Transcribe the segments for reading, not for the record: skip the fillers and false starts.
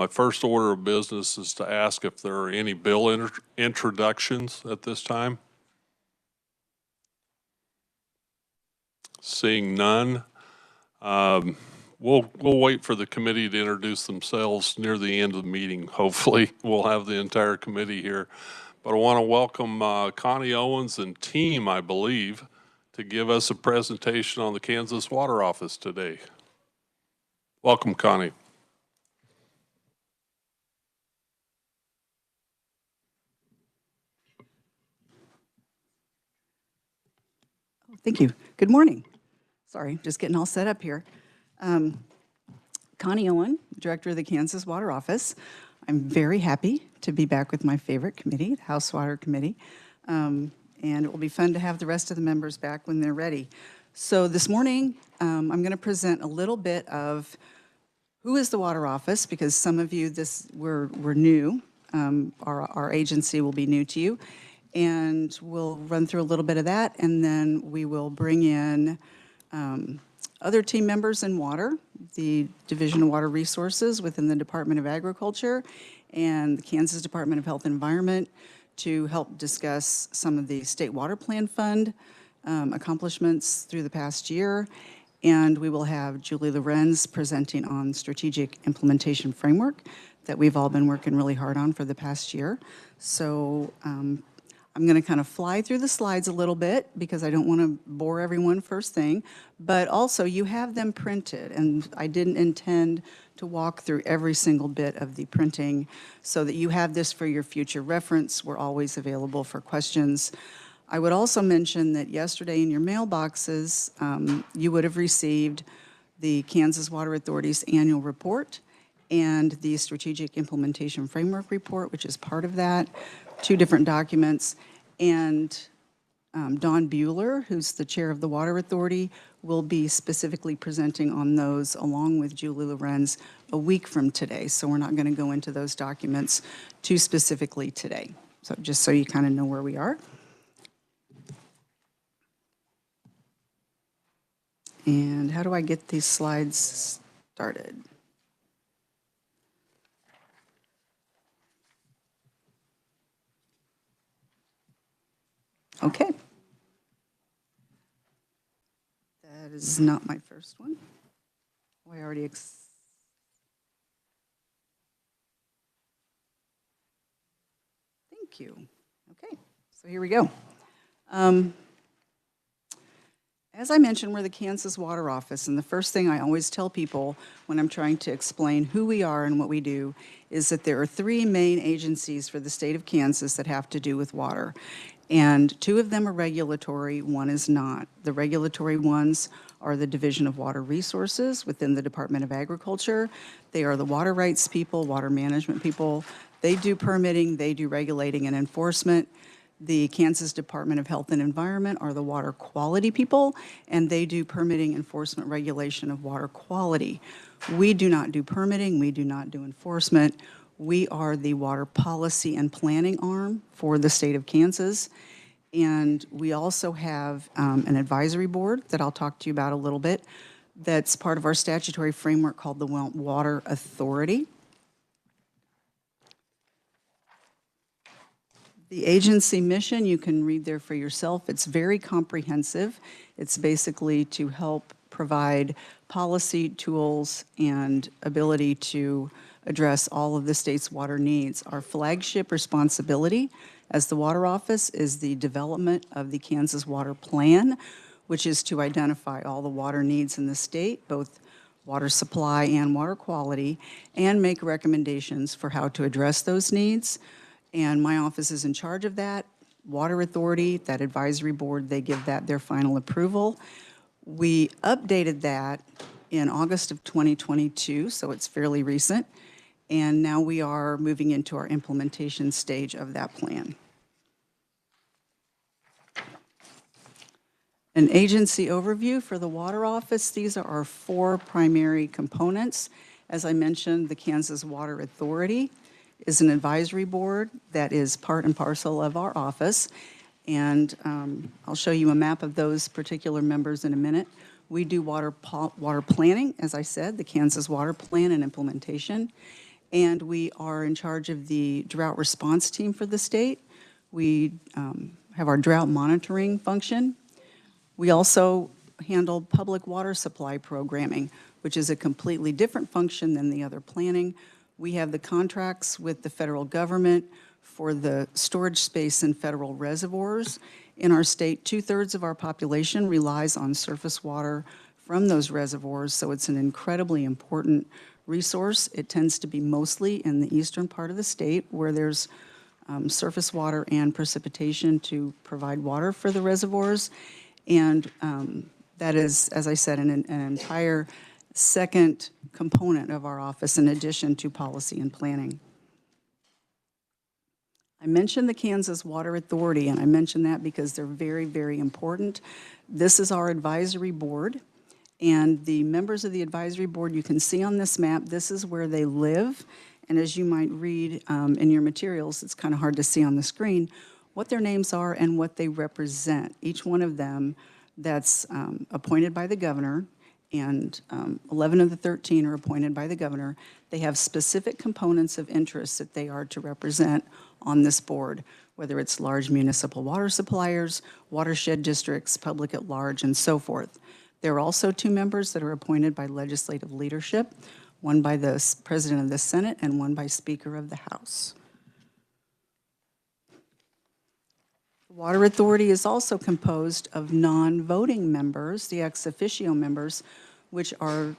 My first order of business is to ask if there are any bill introductions at this time. Seeing none, we'll wait for the committee to introduce themselves near the end of the meeting. Hopefully, we'll have the entire committee here. But I want to welcome Connie Owens and team, I believe, to give us a presentation on the Kansas Water Office today. Welcome, Connie. Thank you. Good morning. Sorry, just getting all set up here. Connie Owen, Director of the Kansas Water Office. I'm very happy to be back with my favorite committee, the House Water Committee. And it will be fun to have the rest of the members back when they're ready. So this morning, I'm going to present a little bit of who is the Water Office, because some of you we're new. Our agency will be new to you. And we'll run through a little bit of that, and then we will bring in other team members in water, the Division of Water Resources within the Department of Agriculture and the Kansas Department of Health and Environment to help discuss some of the State Water Plan Fund accomplishments through the past year. And we will have Julie Lorenz presenting on strategic implementation framework that we've all been working really hard on for the past year. So I'm going to kind of fly through the slides a little bit because I don't want to bore everyone first thing, but also you have them printed, and I didn't intend to walk through every single bit of the printing so that you have this for your future reference. We're always available for questions. I would also mention that yesterday in your mailboxes, you would have received the Kansas Water Authority's annual report and the Strategic Implementation Framework report, which is part of that. 2 different documents, and Don Bueller, who's the chair of the Water Authority, will be specifically presenting on those along with Julie Lorenz a week from today. So we're not going to go into those documents too specifically today. So just so you kind of know where we are. And how do I get these slides started? Okay. That is not my first one. Oh, I already Thank you. Okay, so here we go. As I mentioned, we're the Kansas Water Office, and the first thing I always tell people when I'm trying to explain who we are and what we do is that there are 3 main agencies for the state of Kansas that have to do with water. And 2 of them are regulatory, 1 is not. The regulatory ones are the Division of Water Resources within the Department of Agriculture. They are the water rights people, water management people. They do permitting, they do regulating and enforcement. The Kansas Department of Health and Environment are the water quality people, and they do permitting, enforcement, regulation of water quality. We do not do permitting, we do not do enforcement. We are the water policy and planning arm for the state of Kansas. And we also have an advisory board that I'll talk to you about a little bit that's part of our statutory framework called the Water Authority. The agency mission, you can read there for yourself. It's very comprehensive. It's basically to help provide policy, tools, and ability to address all of the state's water needs. Our flagship responsibility as the Water Office is the development of the Kansas Water Plan, which is to identify all the water needs in the state, both water supply and water quality, and make recommendations for how to address those needs. And my office is in charge of that. Water Authority, that advisory board, they give that their final approval. We updated that in August of 2022, so it's fairly recent. And now we are moving into our implementation stage of that plan. An agency overview for the Water Office. These are our 4 primary components. As I mentioned, the Kansas Water Authority is an advisory board that is part and parcel of our office. And I'll show you a map of those particular members in a minute. We do water planning, as I said, the Kansas Water Plan and implementation. and we are in charge of the drought response team for the state. We have our drought monitoring function. We also handle public water supply programming, which is a completely different function than the other planning. We have the contracts with the federal government for the storage space in federal reservoirs. In our state, 2/3 of our population relies on surface water from those reservoirs, so it's an incredibly important resource. It tends to be mostly in the eastern part of the state where there's surface water and precipitation to provide water for the reservoirs. And that is, as I said, an entire second component of our office in addition to policy and planning. I mentioned the Kansas Water Authority, and I mention that because they're very, very important. This is our advisory board, and the members of the advisory board, you can see on this map, this is where they live. And as you might read in your materials, it's kind of hard to see on the screen, what their names are and what they represent. Each one of them that's appointed by the governor, and 11 of the 13 are appointed by the governor. They have specific components of interest that they are to represent on this board, whether it's large municipal water suppliers, watershed districts, public at large, and so forth. There are also 2 members that are appointed by legislative leadership, one by the President of the Senate and one by Speaker of the House. The Water Authority is also composed of non-voting members, the ex officio members, which are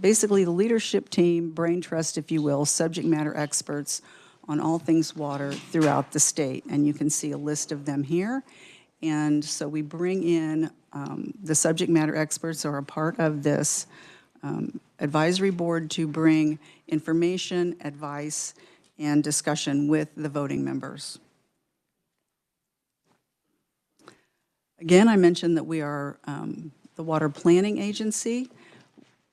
basically the leadership team, brain trust, if you will, subject matter experts on all things water throughout the state. And you can see a list of them here. And so we bring in the subject matter experts are a part of this advisory board to bring information, advice, and discussion with the voting members. Again, I mentioned that we are the water planning agency.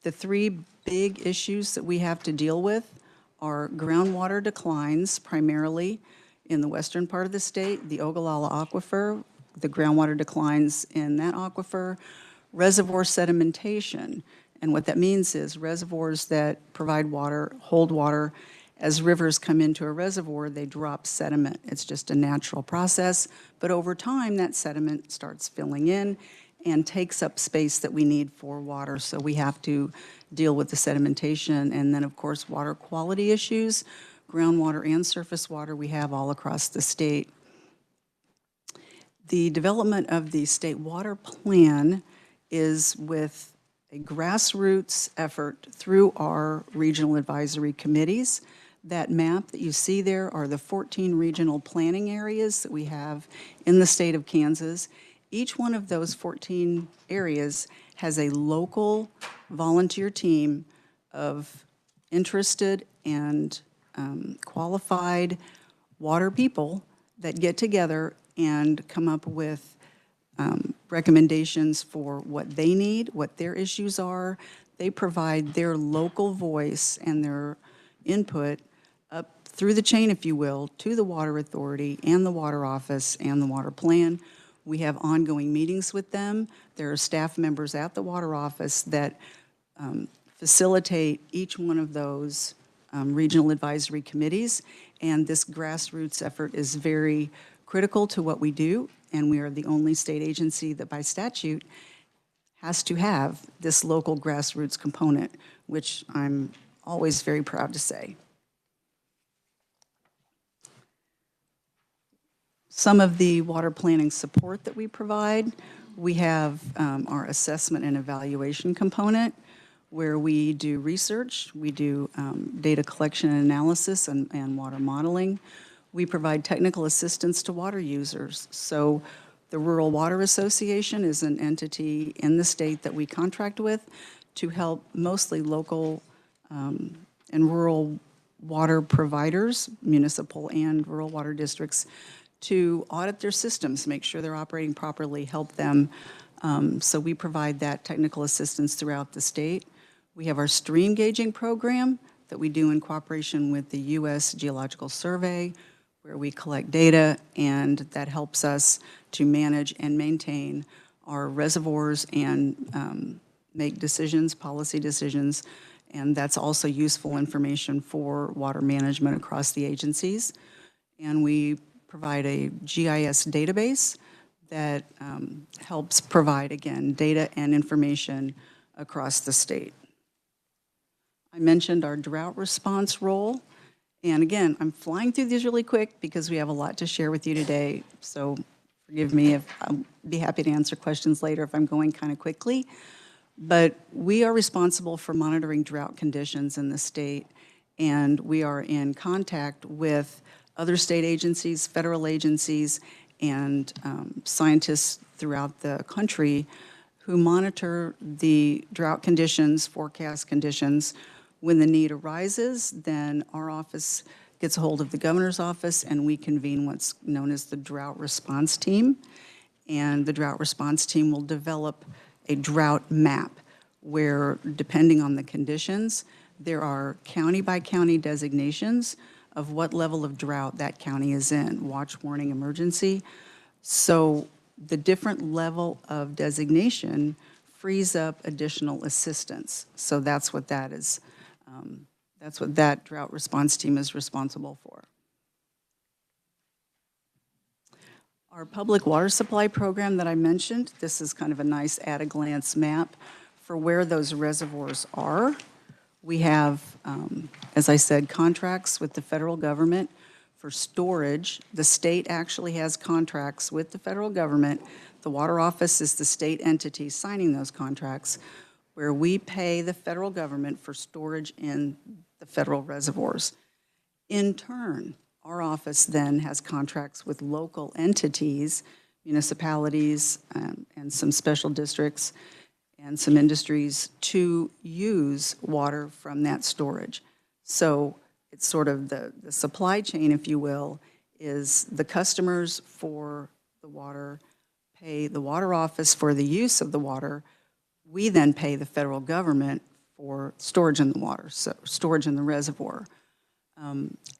The 3 big issues that we have to deal with are groundwater declines, primarily in the western part of the state, the Ogallala Aquifer, the groundwater declines in that aquifer, reservoir sedimentation. And what that means is reservoirs that provide water, hold water. As rivers come into a reservoir, they drop sediment. It's just a natural process. But over time, that sediment starts filling in and takes up space that we need for water. So we have to deal with the sedimentation. And then, of course, water quality issues, groundwater and surface water we have all across the state. The development of the state water plan is with a grassroots effort through our regional advisory committees. That map that you see there are the 14 regional planning areas that we have in the state of Kansas. Each one of those 14 areas has a local volunteer team of interested and qualified water people that get together and come up with recommendations for what they need, what their issues are. They provide their local voice and their input up through the chain, if you will, to the Water Authority and the Water Office and the Water Plan. We have ongoing meetings with them. There are staff members at the Water Office that facilitate each one of those regional advisory committees, and this grassroots effort is very critical to what we do, and we are the only state agency that by statute has to have this local grassroots component, which I'm always very proud to say. Some of the water planning support that we provide, we have our assessment and evaluation component, where we do research, we do data collection and analysis and water modeling. We provide technical assistance to water users. So the Rural Water Association is an entity in the state that we contract with to help mostly local and rural water providers, municipal and rural water districts, to audit their systems, make sure they're operating properly, help them. So we provide that technical assistance throughout the state. We have our stream gauging program that we do in cooperation with the U.S. Geological Survey, where we collect data, and that helps us to manage and maintain our reservoirs and make decisions, policy decisions, And that's also useful information for water management across the agencies. And we provide a GIS database that helps provide, again, data and information across the state. I mentioned our drought response role. And again, I'm flying through these really quick because we have a lot to share with you today. So forgive me if I'll be happy to answer questions later if I'm going kind of quickly. But we are responsible for monitoring drought conditions in the state, and we are in contact with other state agencies, federal agencies, and scientists throughout the country who monitor the drought conditions, forecast conditions. When the need arises, then our office gets a hold of the governor's office and we convene what's known as the drought response team. And the drought response team will develop a drought map where, depending on the conditions, there are county by county designations of what level of drought that county is in, watch, warning, emergency. So the different level of designation frees up additional assistance. So that's what that is. That's what that drought response team is responsible for. Our public water supply program that I mentioned, this is kind of a nice at-a-glance map for where those reservoirs are. We have, as I said, contracts with the federal government for storage. The state actually has contracts with the federal government. The Water Office is the state entity signing those contracts, where we pay the federal government for storage in the federal reservoirs. In turn, our office then has contracts with local entities, municipalities, and some special districts, and some industries to use water from that storage. So it's sort of the supply chain, if you will, is the customers for the water pay the Water Office for the use of the water. We then pay the federal government for storage in the water, so storage in the reservoir.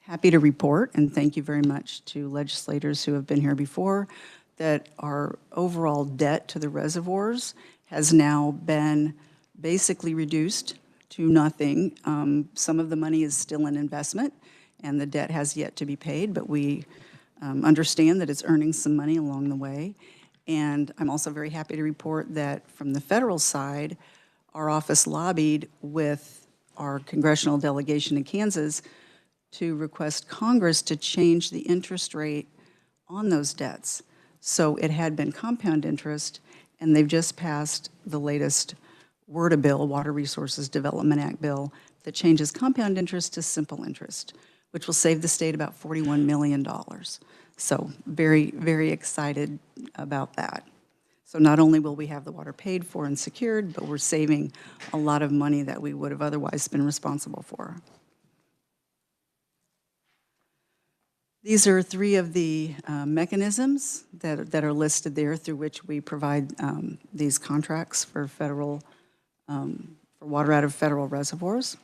Happy to report, and thank you very much to legislators who have been here before, that our overall debt to the reservoirs has now been basically reduced to nothing. Some of the money is still in investment, and the debt has yet to be paid, but we understand that it's earning some money along the way. And I'm also very happy to report that from the federal side, our office lobbied with our congressional delegation in Kansas to request Congress to change the interest rate on those debts. So it had been compound interest, and they've just passed the latest WRDA bill, Water Resources Development Act bill, that changes compound interest to simple interest, which will save the state about $41 million. So very, very excited about that. So not only will we have the water paid for and secured, but we're saving a lot of money that we would have otherwise been responsible for. These are three of the mechanisms that are listed there through which we provide these contracts for federal, for water out of federal reservoirs.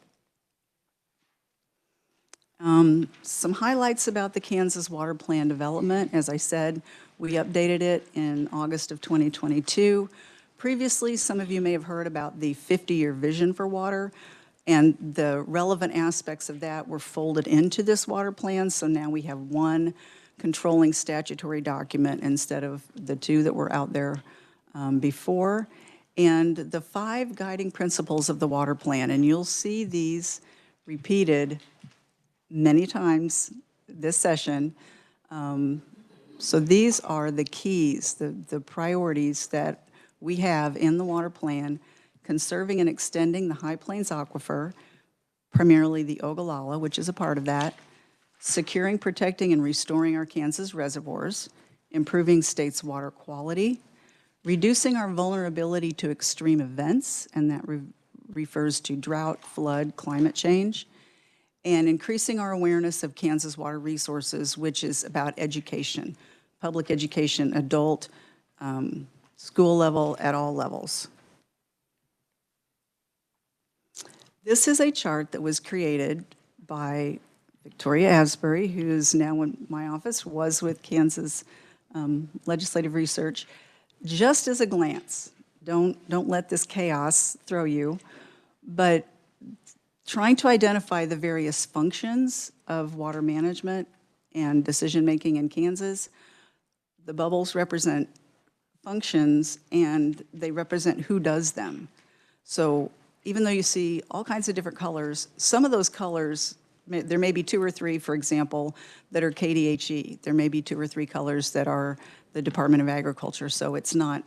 Some highlights about the Kansas Water Plan development. As I said, we updated it in August of 2022. Previously, some of you may have heard about the 50-year vision for water, and the relevant aspects of that were folded into this water plan, so now we have one controlling statutory document instead of the two that were out there before. And the 5 guiding principles of the water plan, and you'll see these repeated many times this session. So these are the keys, the priorities that we have in the water plan: conserving and extending the High Plains Aquifer, primarily the Ogallala, which is a part of that; securing, protecting, and restoring our Kansas reservoirs; improving state's water quality; reducing our vulnerability to extreme events, and that refers to drought, flood, climate change; and increasing our awareness of Kansas water resources, which is about education, public education, adult, school level, at all levels. This is a chart that was created by Victoria Asbury, who is now in my office, was with Kansas Legislative Research. Just as a glance, don't let this chaos throw you, but trying to identify the various functions of water management and decision-making in Kansas. The bubbles represent functions, and they represent who does them. So even though you see all kinds of different colors, some of those colors, there may be 2 or 3, for example, that are KDHE. There may be 2 or 3 colors that are the Department of Agriculture. So it's not,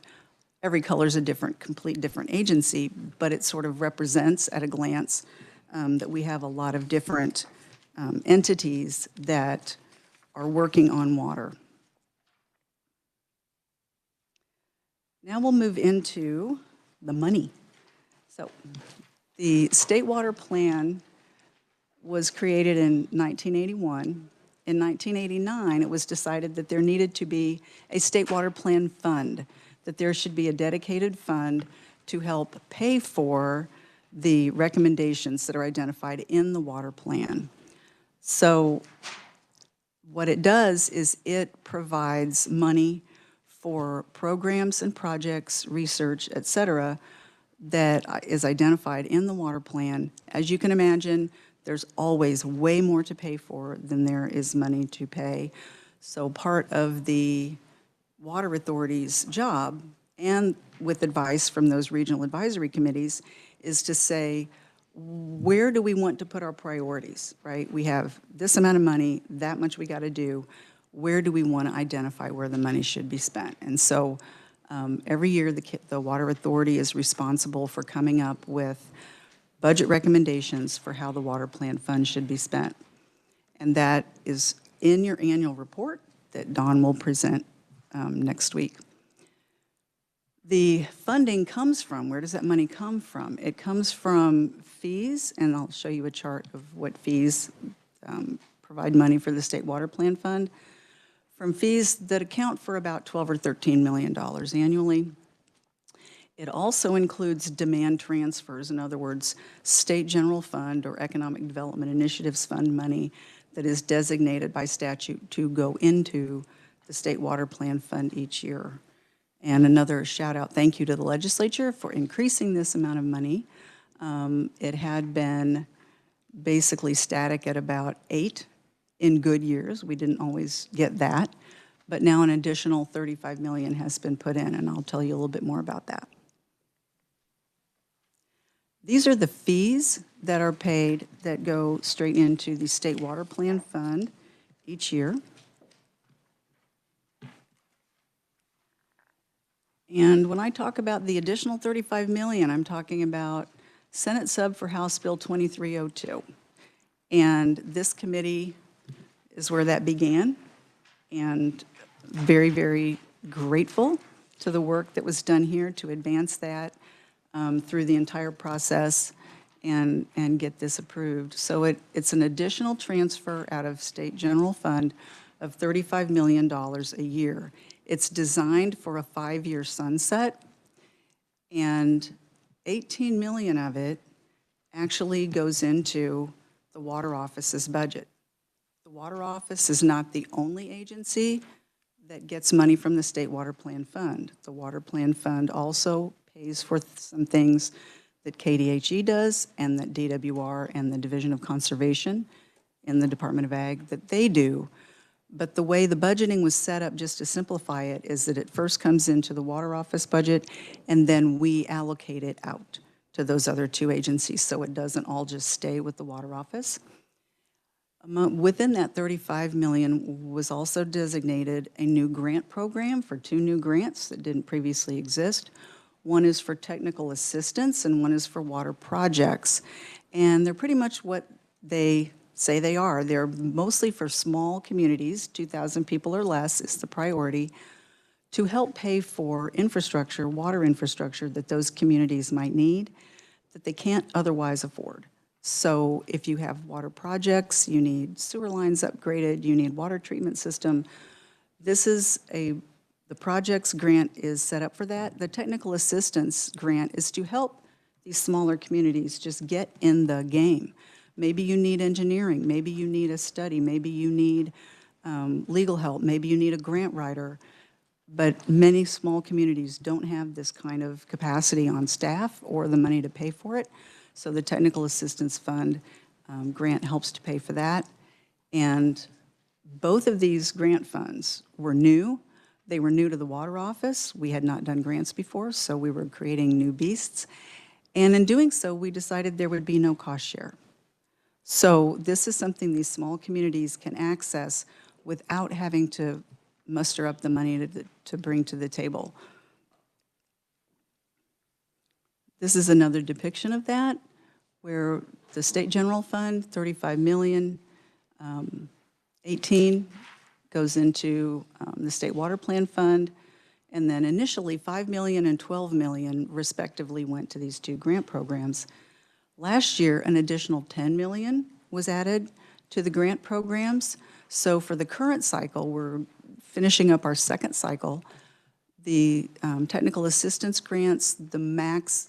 every color is a complete different agency, but it sort of represents at a glance that we have a lot of different entities that are working on water. Now we'll move into the money. So the State Water Plan was created in 1981. In 1989, it was decided that there needed to be a State Water Plan fund, that there should be a dedicated fund to help pay for the recommendations that are identified in the water plan. So what it does is it provides money for programs and projects, research, et cetera, that is identified in the water plan. As you can imagine, there's always way more to pay for than there is money to pay. So part of the water authority's job, and with advice from those regional advisory committees, is to say, where do we want to put our priorities, right? We have this amount of money, that much we got to do. Where do we want to identify where the money should be spent? And so every year the Water Authority is responsible for coming up with budget recommendations for how the water plan fund should be spent. And that is in your annual report that Dawn will present next week. The funding comes from, where does that money come from? It comes from fees, and I'll show you a chart of what fees provide money for the State Water Plan Fund, from fees that account for about $12 or $13 million annually. It also includes demand transfers, in other words, State General Fund or Economic Development Initiatives Fund money that is designated by statute to go into the State Water Plan Fund each year. And another shout out, thank you to the Legislature for increasing this amount of money. It had been basically static at about 8 in good years. We didn't always get that, but now an additional $35 million has been put in, and I'll tell you a little bit more about that. These are the fees that are paid that go straight into the State Water Plan Fund each year. And when I talk about the additional $35 million, I'm talking about Senate sub for House Bill 2302. And this committee is where that began, and very, very grateful to the work that was done here to advance that through the entire process and get this approved. So it's an additional transfer out of State General Fund of $35 million a year. It's designed for a 5-year sunset, and 18 million of it actually goes into the Water Office's budget. The Water Office is not the only agency that gets money from the State Water Plan Fund. The Water Plan Fund also pays for some things that KDHE does and that DWR and the Division of Conservation in the Department of Ag that they do. But the way the budgeting was set up, just to simplify it, is that it first comes into the Water Office budget, and then we allocate it out to those other 2 agencies, so it doesn't all just stay with the Water Office. Within that $35 million was also designated a new grant program for 2 new grants that didn't previously exist. One is for technical assistance, and one is for water projects. And they're pretty much what they say they are. They're mostly for small communities, 2,000 people or less is the priority, to help pay for infrastructure, water infrastructure that those communities might need that they can't otherwise afford. So if you have water projects, you need sewer lines upgraded, you need water treatment system, this is the projects grant is set up for that. The technical assistance grant is to help these smaller communities just get in the game. Maybe you need engineering, maybe you need a study, maybe you need legal help, maybe you need a grant writer, but many small communities don't have this kind of capacity on staff or the money to pay for it. So the Technical Assistance Fund grant helps to pay for that. And both of these grant funds were new. They were new to the Water Office. We had not done grants before, so we were creating new beasts. And in doing so, we decided there would be no cost share. So this is something these small communities can access without having to muster up the money to bring to the table. This is another depiction of that, where the State General Fund, 35 million, 18 goes into the State Water Plan Fund, and then initially 5 million and 12 million respectively went to these two grant programs. Last year, an additional 10 million was added to the grant programs. So for the current cycle, we're finishing up our second cycle. The technical assistance grants, the max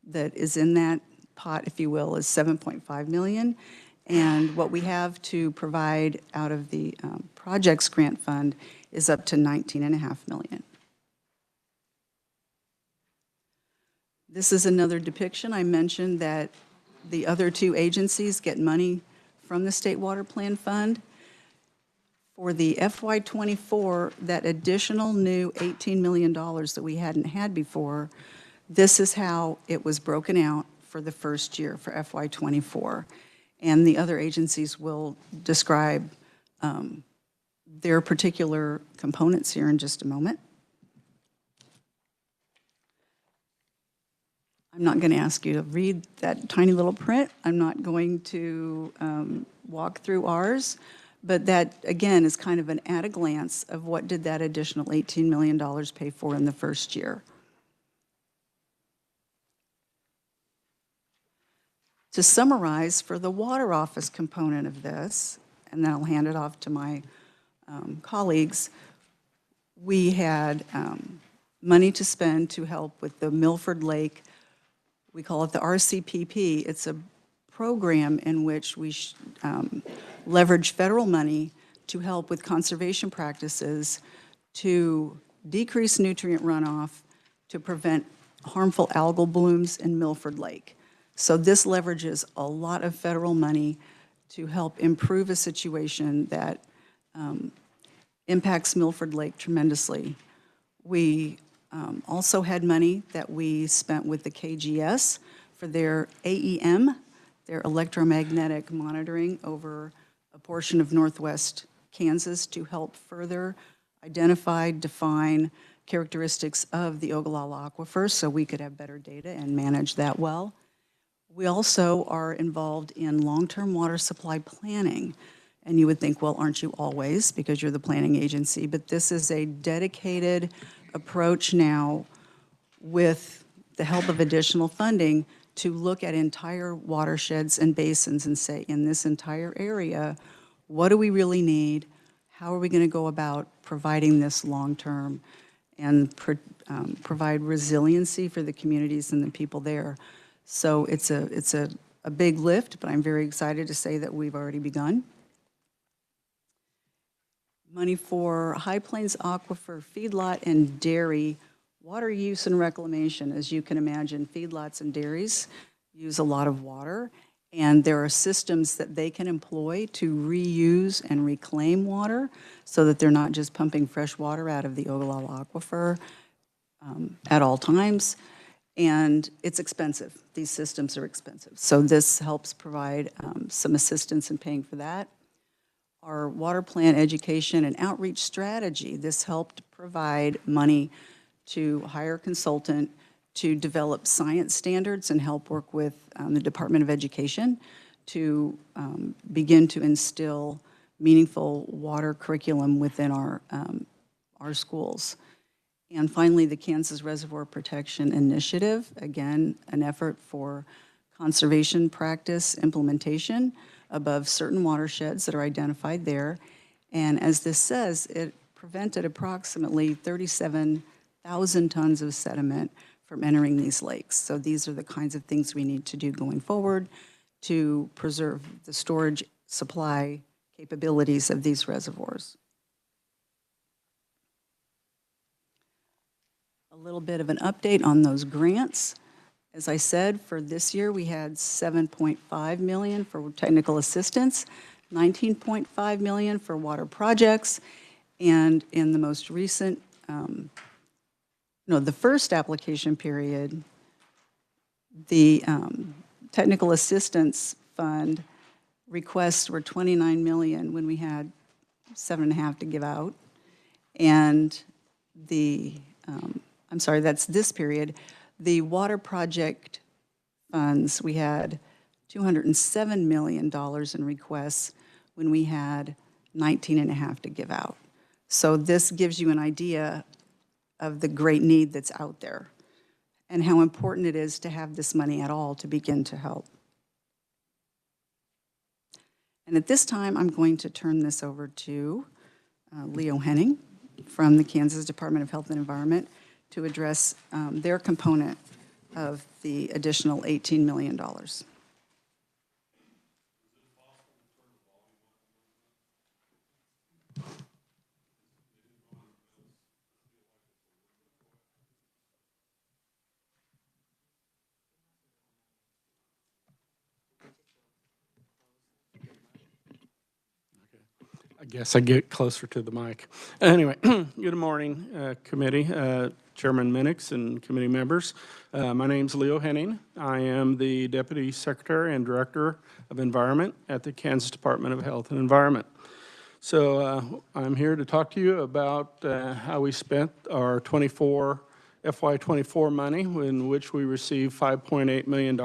that is in that pot, if you will, is 7.5 million. And what we have to provide out of the projects grant fund is up to 19.5 million. This is another depiction. I mentioned that the other two agencies get money from the State Water Plan Fund. For the FY24, that additional new $18 million that we hadn't had before, this is how it was broken out for the first year for FY24. And the other agencies will describe their particular components here in just a moment. I'm not going to ask you to read that tiny little print. I'm not going to walk through ours, but that, again, is kind of an at-a-glance of what did that additional $18 million pay for in the first year. To summarize, for the Water Office component of this, and then I'll hand it off to my colleagues, we had money to spend to help with the Milford Lake. We call it the RCPP. It's a program in which we leverage federal money to help with conservation practices, to decrease nutrient runoff, to prevent harmful algal blooms in Milford Lake. So this leverages a lot of federal money to help improve a situation that impacts Milford Lake tremendously. We also had money that we spent with the KGS for their AEM, their electromagnetic monitoring over a portion of northwest Kansas to help further identify, define characteristics of the Ogallala Aquifer so we could have better data and manage that well. We also are involved in long-term water supply planning. And you would think, well, aren't you always, because you're the planning agency? But this is a dedicated approach now with the help of additional funding to look at entire watersheds and basins and say, in this entire area, what do we really need? How are we going to go about providing this long-term and provide resiliency for the communities and the people there? So it's a big lift, but I'm very excited to say that we've already begun. Money for High Plains Aquifer feedlot and dairy water use and reclamation. As you can imagine, feedlots and dairies use a lot of water, and there are systems that they can employ to reuse and reclaim water so that they're not just pumping fresh water out of the Ogallala Aquifer at all times. And it's expensive. These systems are expensive. So this helps provide some assistance in paying for that. Our water plan education and outreach strategy, this helped provide money to hire a consultant to develop science standards and help work with the Department of Education to begin to instill meaningful water curriculum within our schools. And finally, the Kansas Reservoir Protection Initiative, again, an effort for conservation practice implementation above certain watersheds that are identified there. And as this says, it prevented approximately 37,000 tons of sediment from entering these lakes. So these are the kinds of things we need to do going forward to preserve the storage supply capabilities of these reservoirs. A little bit of an update on those grants. As I said, for this year, we had $7.5 million for technical assistance, $19.5 million for water projects, and in the most recent, the first application period, the technical assistance fund requests were $29 million when we had 7.5 to give out. And I'm sorry, that's this period. The water project funds, we had $207 million in requests when we had 19.5 to give out. So this gives you an idea of the great need that's out there and how important it is to have this money at all to begin to help. And at this time, I'm going to turn this over to Leo Henning from the Kansas Department of Health and Environment to address their component of the additional $18 million. I guess I get closer to the mic. Anyway, good morning, committee, Chairman Minix and committee members. My name's Leo Henning. I am the Deputy Secretary and Director of Environment at the Kansas Department of Health and Environment. So I'm here to talk to you about how we spent our FY24 money, in which we received $5.8 million.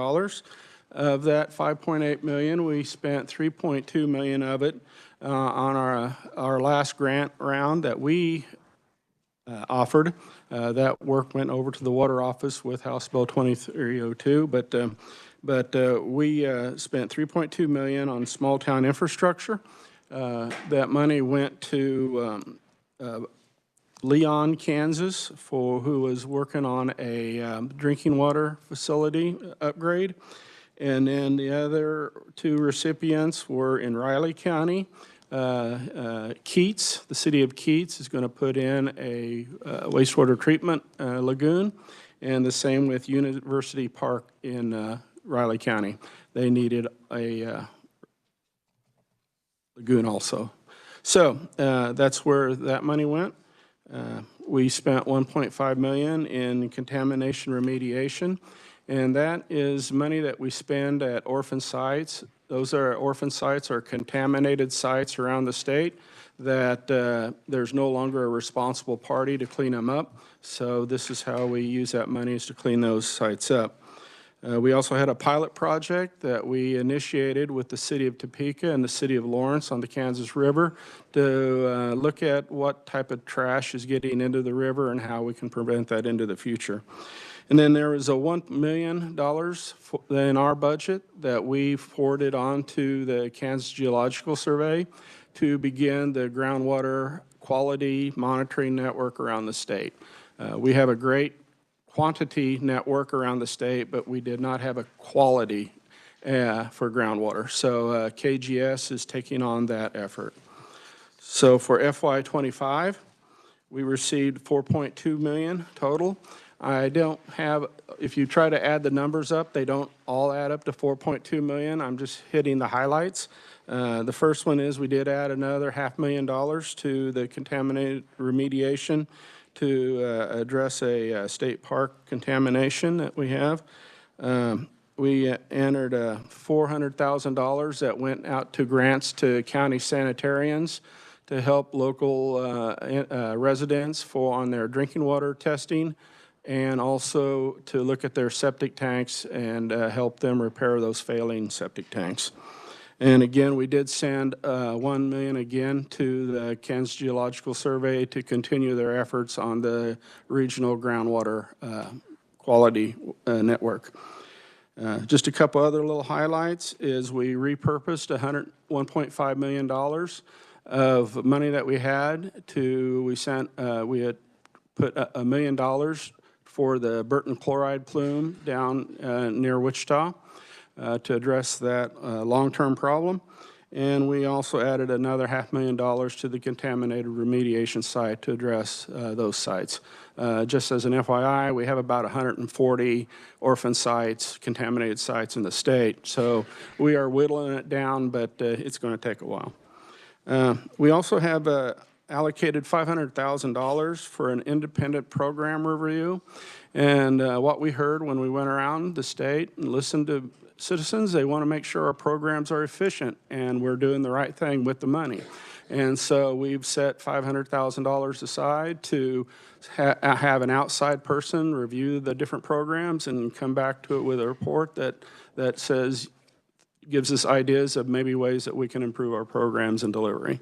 Of that $5.8 million, we spent $3.2 million of it on our last grant round that we offered. That work went over to the Water Office with House Bill 2302, but we spent $3.2 million on small town infrastructure. That money went to Leon, Kansas, who was working on a drinking water facility upgrade. And then the other two recipients were in Riley County. Keats, the city of Keats, is going to put in a wastewater treatment lagoon, and the same with University Park in Riley County. They needed a lagoon also. So that's where that money went. We spent $1.5 million in contamination remediation, and that is money that we spend at orphan sites. Those are orphan sites or contaminated sites around the state that there's no longer a responsible party to clean them up. So this is how we use that money, is to clean those sites up. We also had a pilot project that we initiated with the city of Topeka and the city of Lawrence on the Kansas River to look at what type of trash is getting into the river and how we can prevent that into the future. And then there was a $1 million in our budget that we forwarded on to the Kansas Geological Survey to begin the groundwater quality monitoring network around the state. We have a great quantity network around the state, but we did not have a quality for groundwater. So KGS is taking on that effort. So for FY25, we received $4.2 million total. I don't have, if you try to add the numbers up, they don't all add up to $4.2 million. I'm just hitting the highlights. The first one is we did add another $500,000 to the contaminated remediation to address a state park contamination that we have. We entered $400,000 that went out to grants to county sanitarians to help local residents on their drinking water testing, and also to look at their septic tanks and help them repair those failing septic tanks. And again, we did send $1 million again to the Kansas Geological Survey to continue their efforts on the regional groundwater quality network. Just a couple other little highlights is we repurposed $1.5 million of money that we had to, we had put $1 million for the Burton chloride plume down near Wichita to address that long-term problem. And we also added another $500,000 to the contaminated remediation site to address those sites. Just as an FYI, we have about 140 orphan sites, contaminated sites in the state. So we are whittling it down, but it's going to take a while. We also have allocated $500,000 for an independent program review. And what we heard when we went around the state and listened to citizens, they want to make sure our programs are efficient and we're doing the right thing with the money. And so we've set $500,000 aside to have an outside person review the different programs and come back to it with a report that says, gives us ideas of maybe ways that we can improve our programs and delivery.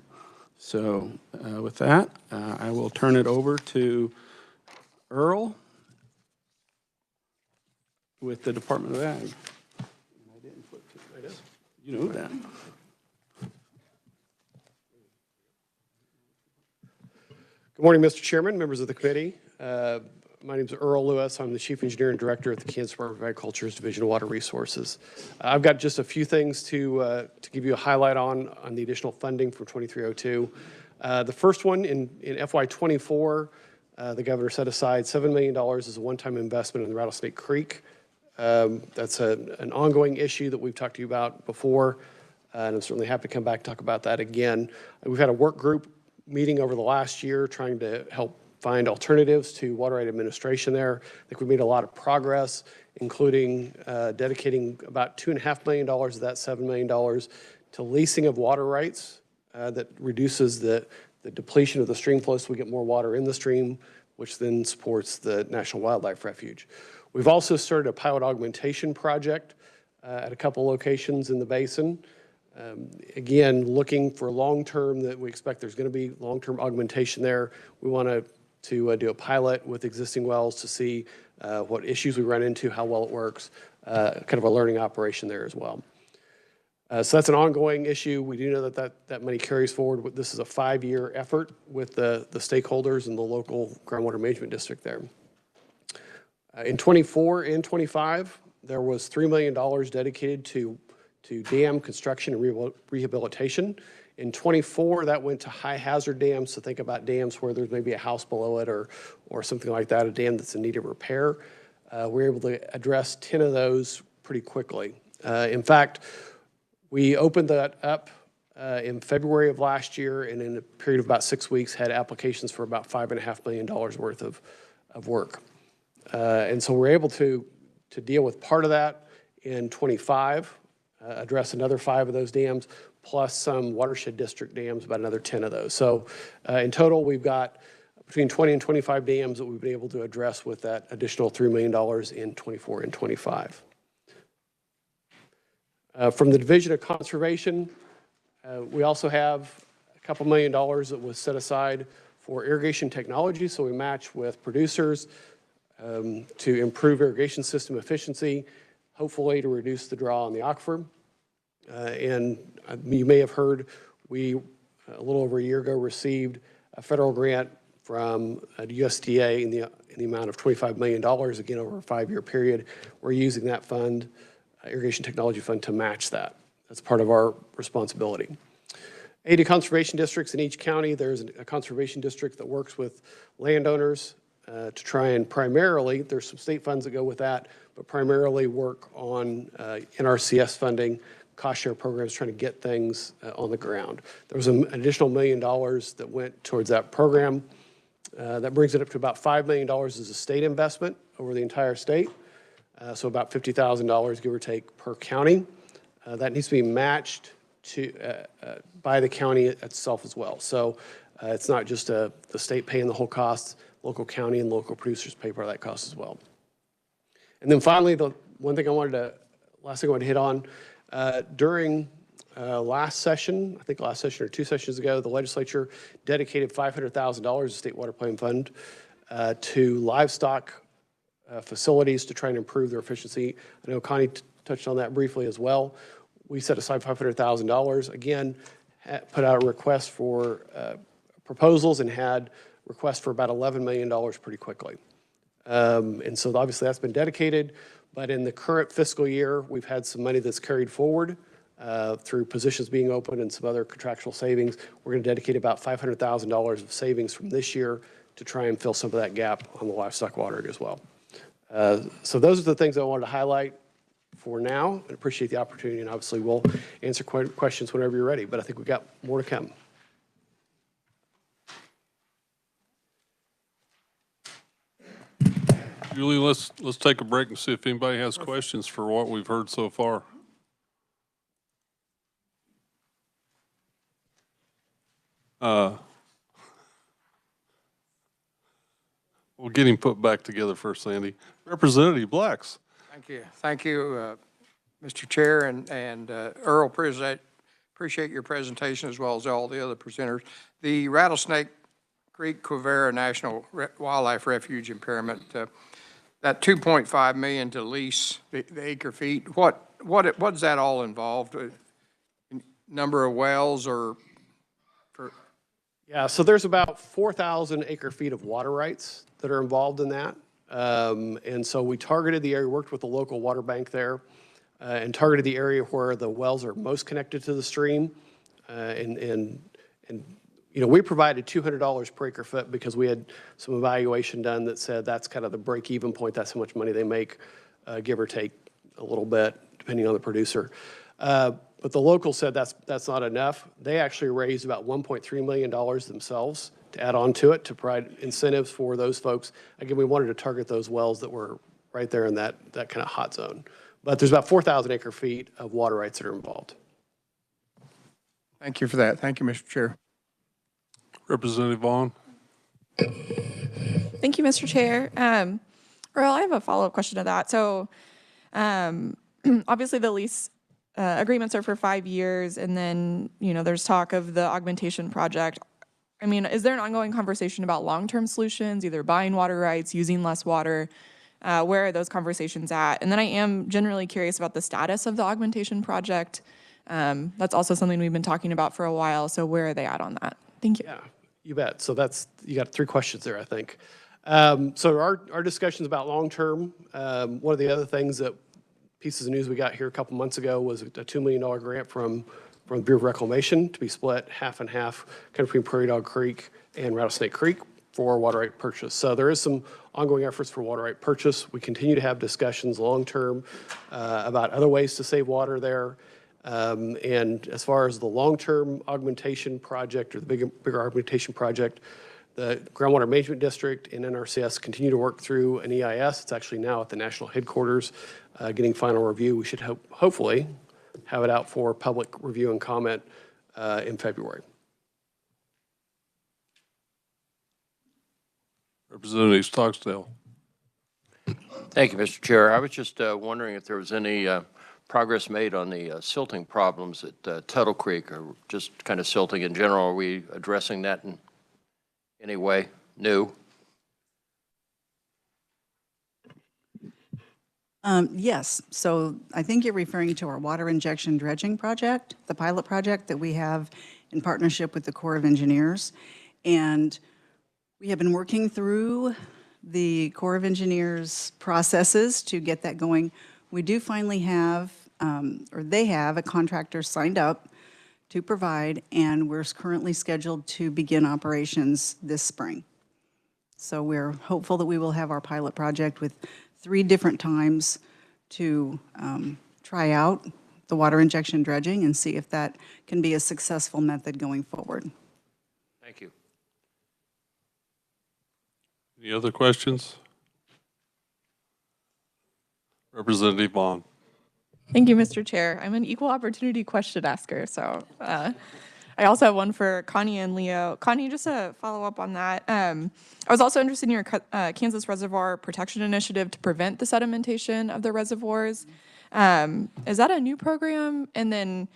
So with that, I will turn it over to Earl with the Department of Ag. You know that. Good morning, Mr. Chairman, members of the committee. My name is Earl Lewis. I'm the Chief Engineer and Director at the Kansas Department of Agriculture's Division of Water Resources. I've got just a few things to give you a highlight on the additional funding from 2302. The first one in FY24, the governor set aside $7 million as a one-time investment in the Rattlesnake Creek. That's an ongoing issue that we've talked to you about before, and I'm certainly happy to come back and talk about that again. We've had a work group meeting over the last year trying to help find alternatives to water right administration there. I think we made a lot of progress, including dedicating about $2.5 million of that $7 million to leasing of water rights that reduces the depletion of the stream flow so we get more water in the stream, which then supports the National Wildlife Refuge. We've also started a pilot augmentation project at a couple locations in the basin. Again, looking for long-term, that we expect there's going to be long-term augmentation there. We want to do a pilot with existing wells to see what issues we run into, how well it works, kind of a learning operation there as well. So that's an ongoing issue. We do know that money carries forward. This is a 5-year effort with the stakeholders and the local groundwater management district there. In 24 and 25, there was $3 million dedicated to dam construction and rehabilitation. In 24, that went to high hazard dams, so think about dams where there's maybe a house below it or something like that, a dam that's in need of repair. We're able to address 10 of those pretty quickly. In fact, we opened that up in February of last year, and in a period of about 6 weeks had applications for about $5.5 million worth of work. And so we're able to deal with part of that in 25, address another 5 of those dams, plus some watershed district dams, about another 10 of those. So in total, we've got between 20 and 25 dams that we've been able to address with that additional $3 million in 24 and 25. From the Division of Conservation, we also have a couple $1 million that was set aside for irrigation technology. So we match with producers to improve irrigation system efficiency, hopefully to reduce the draw on the aquifer. And you may have heard, we, a little over a year ago, received a federal grant from USDA in the amount of $25 million, again, over a 5-year period. We're using that fund, Irrigation Technology Fund, to match that. That's part of our responsibility. Aid to conservation districts in each county. There's a conservation district that works with landowners to try and primarily, there's some state funds that go with that, but primarily work on NRCS funding, cost share programs, trying to get things on the ground. There was an additional $1 million that went towards that program. That brings it up to about $5 million as a state investment over the entire state. So about $50,000, give or take, per county. That needs to be matched by the county itself as well. So it's not just the state paying the whole cost, local county and local producers pay part of that cost as well. And then finally, the last thing I wanted to hit on, during last session, I think last session or 2 sessions ago, the legislature dedicated $500,000 of State Water Plan Fund to livestock facilities to try and improve their efficiency. I know Connie touched on that briefly as well. We set aside $500,000. Again, put out a request for proposals and had requests for about $11 million pretty quickly. And so obviously that's been dedicated, but in the current fiscal year, we've had some money that's carried forward through positions being open and some other contractual savings. We're going to dedicate about $500,000 of savings from this year to try and fill some of that gap on the livestock watering as well. So those are the things I wanted to highlight for now, and appreciate the opportunity, and obviously we'll answer questions whenever you're ready, but I think we've got more to come. Julie, let's take a break and see if anybody has questions for what we've heard so far. We'll get him put back together first, Sandy. Representative Blacks. Thank you. Thank you, Mr. Chair, and Earl, appreciate your presentation as well as all the other presenters. The Rattlesnake Creek Quivira National Wildlife Refuge impairment, that $2.5 million to lease the acre feet, what does that all involve? Number of wells or for? Yeah, so there's about 4,000 acre feet of water rights that are involved in that. And so we targeted the area, worked with the local water bank there, and targeted the area where the wells are most connected to the stream. And you know, we provided $200 per acre foot because we had some evaluation done that said that's kind of the break-even point. That's how much money they make, give or take a little bit, depending on the producer. But the local said that's not enough. They actually raised about $1.3 million themselves to add on to it to provide incentives for those folks. Again, we wanted to target those wells that were right there in that kind of hot zone. But there's about 4,000 acre feet of water rights that are involved. Thank you for that. Thank you, Mr. Chair. Representative Vaughn. Thank you, Mr. Chair. Earl, I have a follow-up question to that. So obviously the lease agreements are for 5 years, and then, you know, there's talk of the augmentation project. I mean, is there an ongoing conversation about long-term solutions, either buying water rights, using less water? Where are those conversations at? And then I am generally curious about the status of the augmentation project. That's also something we've been talking about for a while. So where are they at on that? Thank you. Yeah, you bet. So you got 3 questions there, I think. So our discussions about long-term, one of the other things that pieces of news we got here a couple months ago was a $2 million grant from the Bureau of Reclamation to be split half and half, kind of between Prairie Dog Creek and Rattlesnake Creek for water right purchase. So there is some ongoing efforts for water right purchase. We continue to have discussions long-term about other ways to save water there. And as far as the long-term augmentation project or the bigger augmentation project, the Groundwater Management District and NRCS continue to work through an EIS. It's actually now at the national headquarters getting final review. We should hopefully have it out for public review and comment in February. Representative Stocksdale. Thank you, Mr. Chair. I was just wondering if there was any progress made on the silting problems at Tuttle Creek, or just kind of silting in general. Are we addressing that in any way new? Yes. So I think you're referring to our water injection dredging project, the pilot project that we have in partnership with the Corps of Engineers. And we have been working through the Corps of Engineers processes to get that going. We do finally have, or they have, a contractor signed up to provide, and we're currently scheduled to begin operations this spring. So we're hopeful that we will have our pilot project with 3 different times to try out the water injection dredging and see if that can be a successful method going forward. Thank you. Any other questions? Representative Vaughn. Thank you, Mr. Chair. I'm an equal opportunity question asker, so I also have one for Connie and Leo. Connie, just to follow up on that, I was also interested in your Kansas Reservoir Protection Initiative to prevent the sedimentation of the reservoirs. Is that a new program? And then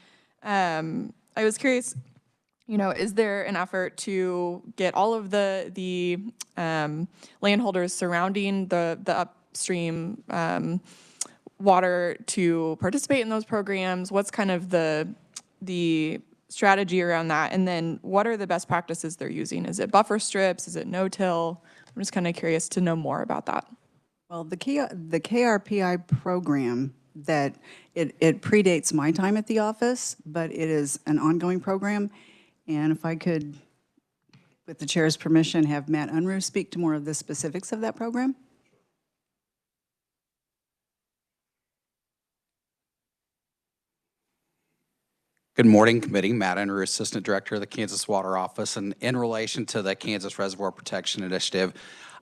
I was curious, you know, is there an effort to get all of the landholders surrounding the upstream water to participate in those programs? What's kind of the strategy around that? And then what are the best practices they're using? Is it buffer strips? Is it no-till? I'm just kind of curious to know more about that. Well, the KRPI program that it predates my time at the office, but it is an ongoing program. And if I could, with the chair's permission, have Matt Unruh speak to more of the specifics of that program. Good morning, committee. Matt Unruh, Assistant Director of the Kansas Water Office. And in relation to the Kansas Reservoir Protection Initiative,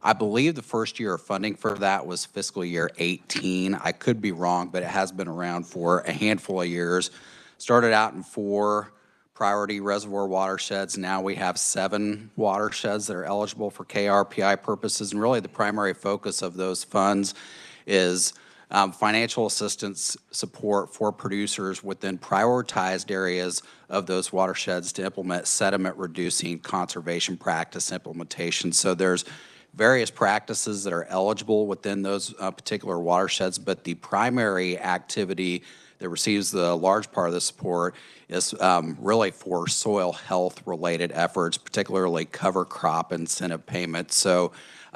I believe the first year of funding for that was fiscal year 18. I could be wrong, but it has been around for a handful of years. Started out in 4 priority reservoir watersheds. Now we have 7 watersheds that are eligible for KRPI purposes. And really the primary focus of those funds is financial assistance support for producers within prioritized areas of those watersheds to implement sediment reducing conservation practice implementation. So there's various practices that are eligible within those particular watersheds, but the primary activity that receives the large part of the support is really for soil health related efforts, particularly cover crop incentive payments. So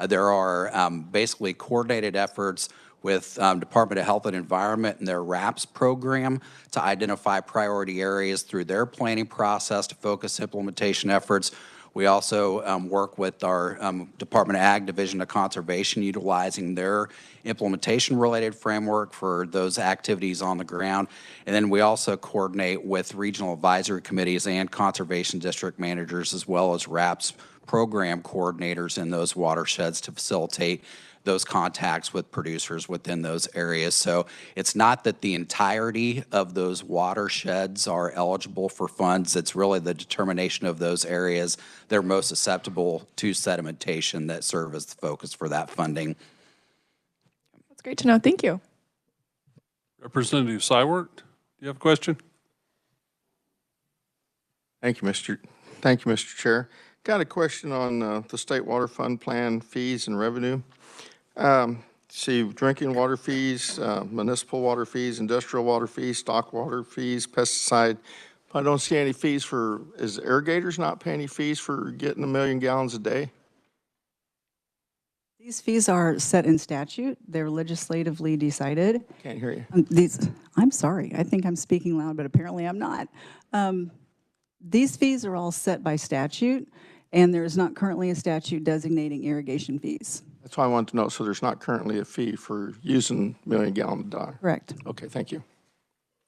there are basically coordinated efforts with Department of Health and Environment and their RAPS program to identify priority areas through their planning process to focus implementation efforts. We also work with our Department of Ag Division of Conservation, utilizing their implementation-related framework for those activities on the ground. And then we also coordinate with regional advisory committees and conservation district managers, as well as RAPS program coordinators in those watersheds to facilitate those contacts with producers within those areas. So it's not that the entirety of those watersheds are eligible for funds. It's really the determination of those areas that are most susceptible to sedimentation that serve as the focus for that funding. That's great to know. Thank you. Representative Seiwert, do you have a question? Thank you, Mr. Chair. Got a question on the State Water Fund Plan fees and revenue. See, drinking water fees, municipal water fees, industrial water fees, stock water fees, pesticide. I don't see any fees for, is irrigators not paying any fees for getting 1 million gallons a day? These fees are set in statute. They're legislatively decided. Can't hear you. I'm sorry. I think I'm speaking loud, but apparently I'm not. These fees are all set by statute, and there is not currently a statute designating irrigation fees. That's why I wanted to know. So there's not currently a fee for using 1 million gallon a day? Correct. Okay, thank you.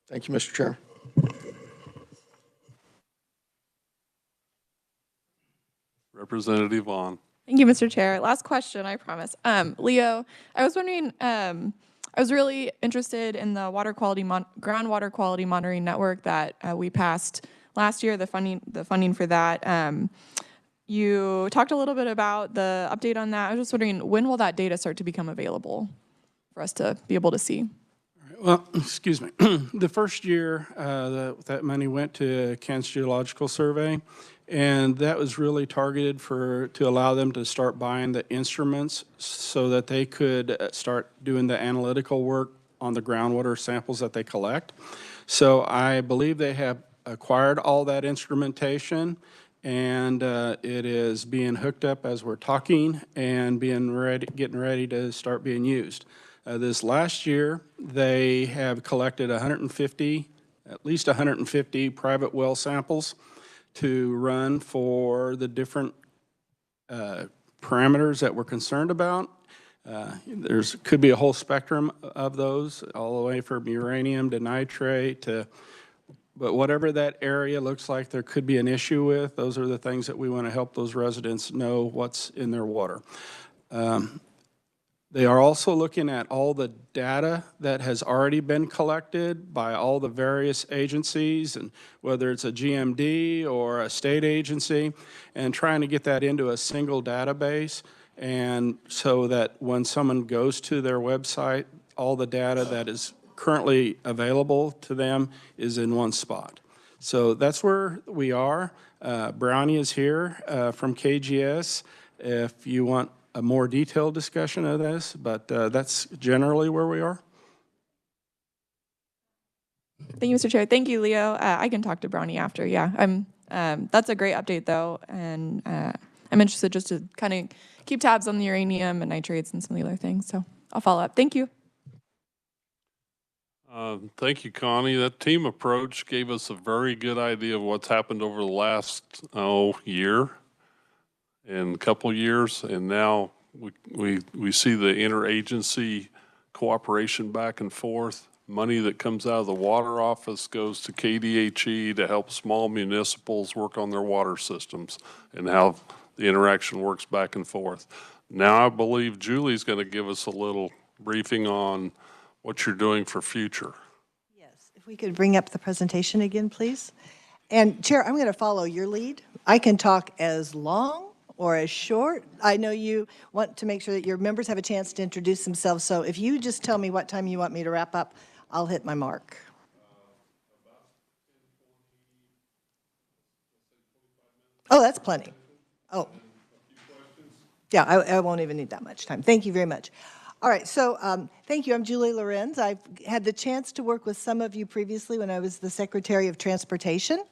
Thank you, Mr. Chair. Representative Vaughn. Thank you, Mr. Chair. Last question, I promise. Leo, I was wondering, I was really interested in the water quality, groundwater quality monitoring network that we passed last year, the funding for that. You talked a little bit about the update on that. I was just wondering, when will that data start to become available for us to be able to see? Well, excuse me. The first year that money went to Kansas Geological Survey, and that was really targeted to allow them to start buying the instruments so that they could start doing the analytical work on the groundwater samples that they collect. So I believe they have acquired all that instrumentation, and it is being hooked up as we're talking and getting ready to start being used. This last year, they have collected at least 150 private well samples to run for the different parameters that we're concerned about. Could be a whole spectrum of those, all the way from uranium to nitrate but whatever that area looks like there could be an issue with, those are the things that we want to help those residents know what's in their water. They are also looking at all the data that has already been collected by all the various agencies, and whether it's a GMD or a state agency, and trying to get that into a single database, and so that when someone goes to their website, all the data that is currently available to them is in one spot. So that's where we are. Brownie is here from KGS if you want a more detailed discussion of this, but that's generally where we are. Thank you, Mr. Chair. Thank you, Leo. I can talk to Brownie after. Yeah, that's a great update, though, and I'm interested just to kind of keep tabs on the uranium and nitrates and some of the other things. So I'll follow up. Thank you. Thank you, Connie. That team approach gave us a very good idea of what's happened over the last, year and couple years. And now we see the interagency cooperation back and forth. Money that comes out of the water office goes to KDHE to help small municipals work on their water systems and how the interaction works back and forth. Now I believe Julie's going to give us a little briefing on what you're doing for future. Yes, if we could bring up the presentation again, please. And Chair, I'm going to follow your lead. I can talk as long or as short. I know you want to make sure that your members have a chance to introduce themselves, so if you just tell me what time you want me to wrap up, I'll hit my mark. Oh, that's plenty. Oh. Yeah, I won't even need that much time. Thank you very much. All right, so thank you. I'm Julie Lorenz. I've had the chance to work with some of you previously when I was the Secretary of Transportation,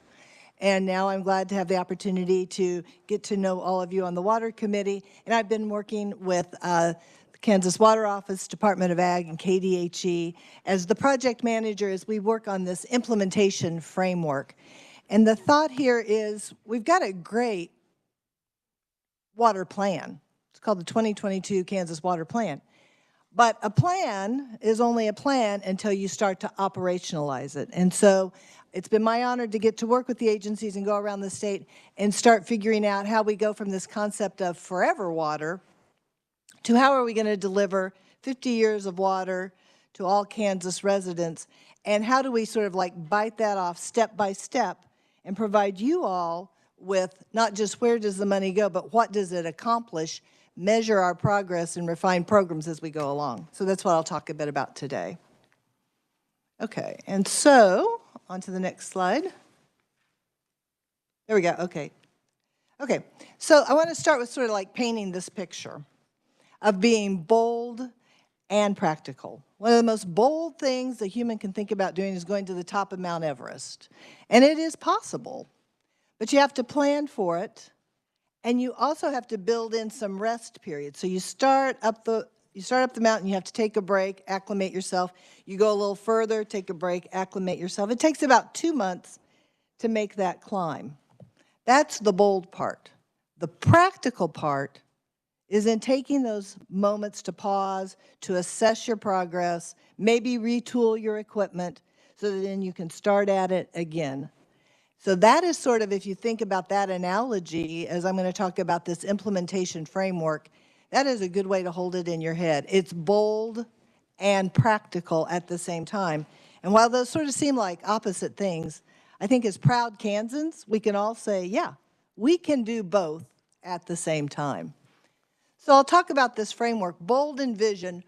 and now I'm glad to have the opportunity to get to know all of you on the Water Committee. And I've been working with the Kansas Water Office, Department of Ag, and KDHE as the project manager as we work on this implementation framework. And the thought here is we've got a great water plan. It's called the 2022 Kansas Water Plan. But a plan is only a plan until you start to operationalize it. And so it's been my honor to get to work with the agencies and go around the state and start figuring out how we go from this concept of forever water to how are we going to deliver 50 years of water to all Kansas residents, and how do we sort of like bite that off step by step and provide you all with not just where does the money go, but what does it accomplish, measure our progress, and refine programs as we go along. So that's what I'll talk a bit about today. Okay, and so on to the next slide. There we go, okay. Okay, so I want to start with sort of like painting this picture of being bold and practical. One of the most bold things a human can think about doing is going to the top of Mount Everest. And it is possible, but you have to plan for it. And you also have to build in some rest periods. So you start up the mountain, you have to take a break, acclimate yourself. You go a little further, take a break, acclimate yourself. It takes about 2 months to make that climb. That's the bold part. The practical part is in taking those moments to pause, to assess your progress, maybe retool your equipment so that then you can start at it again. So that is sort of, if you think about that analogy, as I'm going to talk about this implementation framework, that is a good way to hold it in your head. It's bold and practical at the same time. And while those sort of seem like opposite things, I think as proud Kansans, we can all say, yeah, we can do both at the same time. So I'll talk about this framework, bold in vision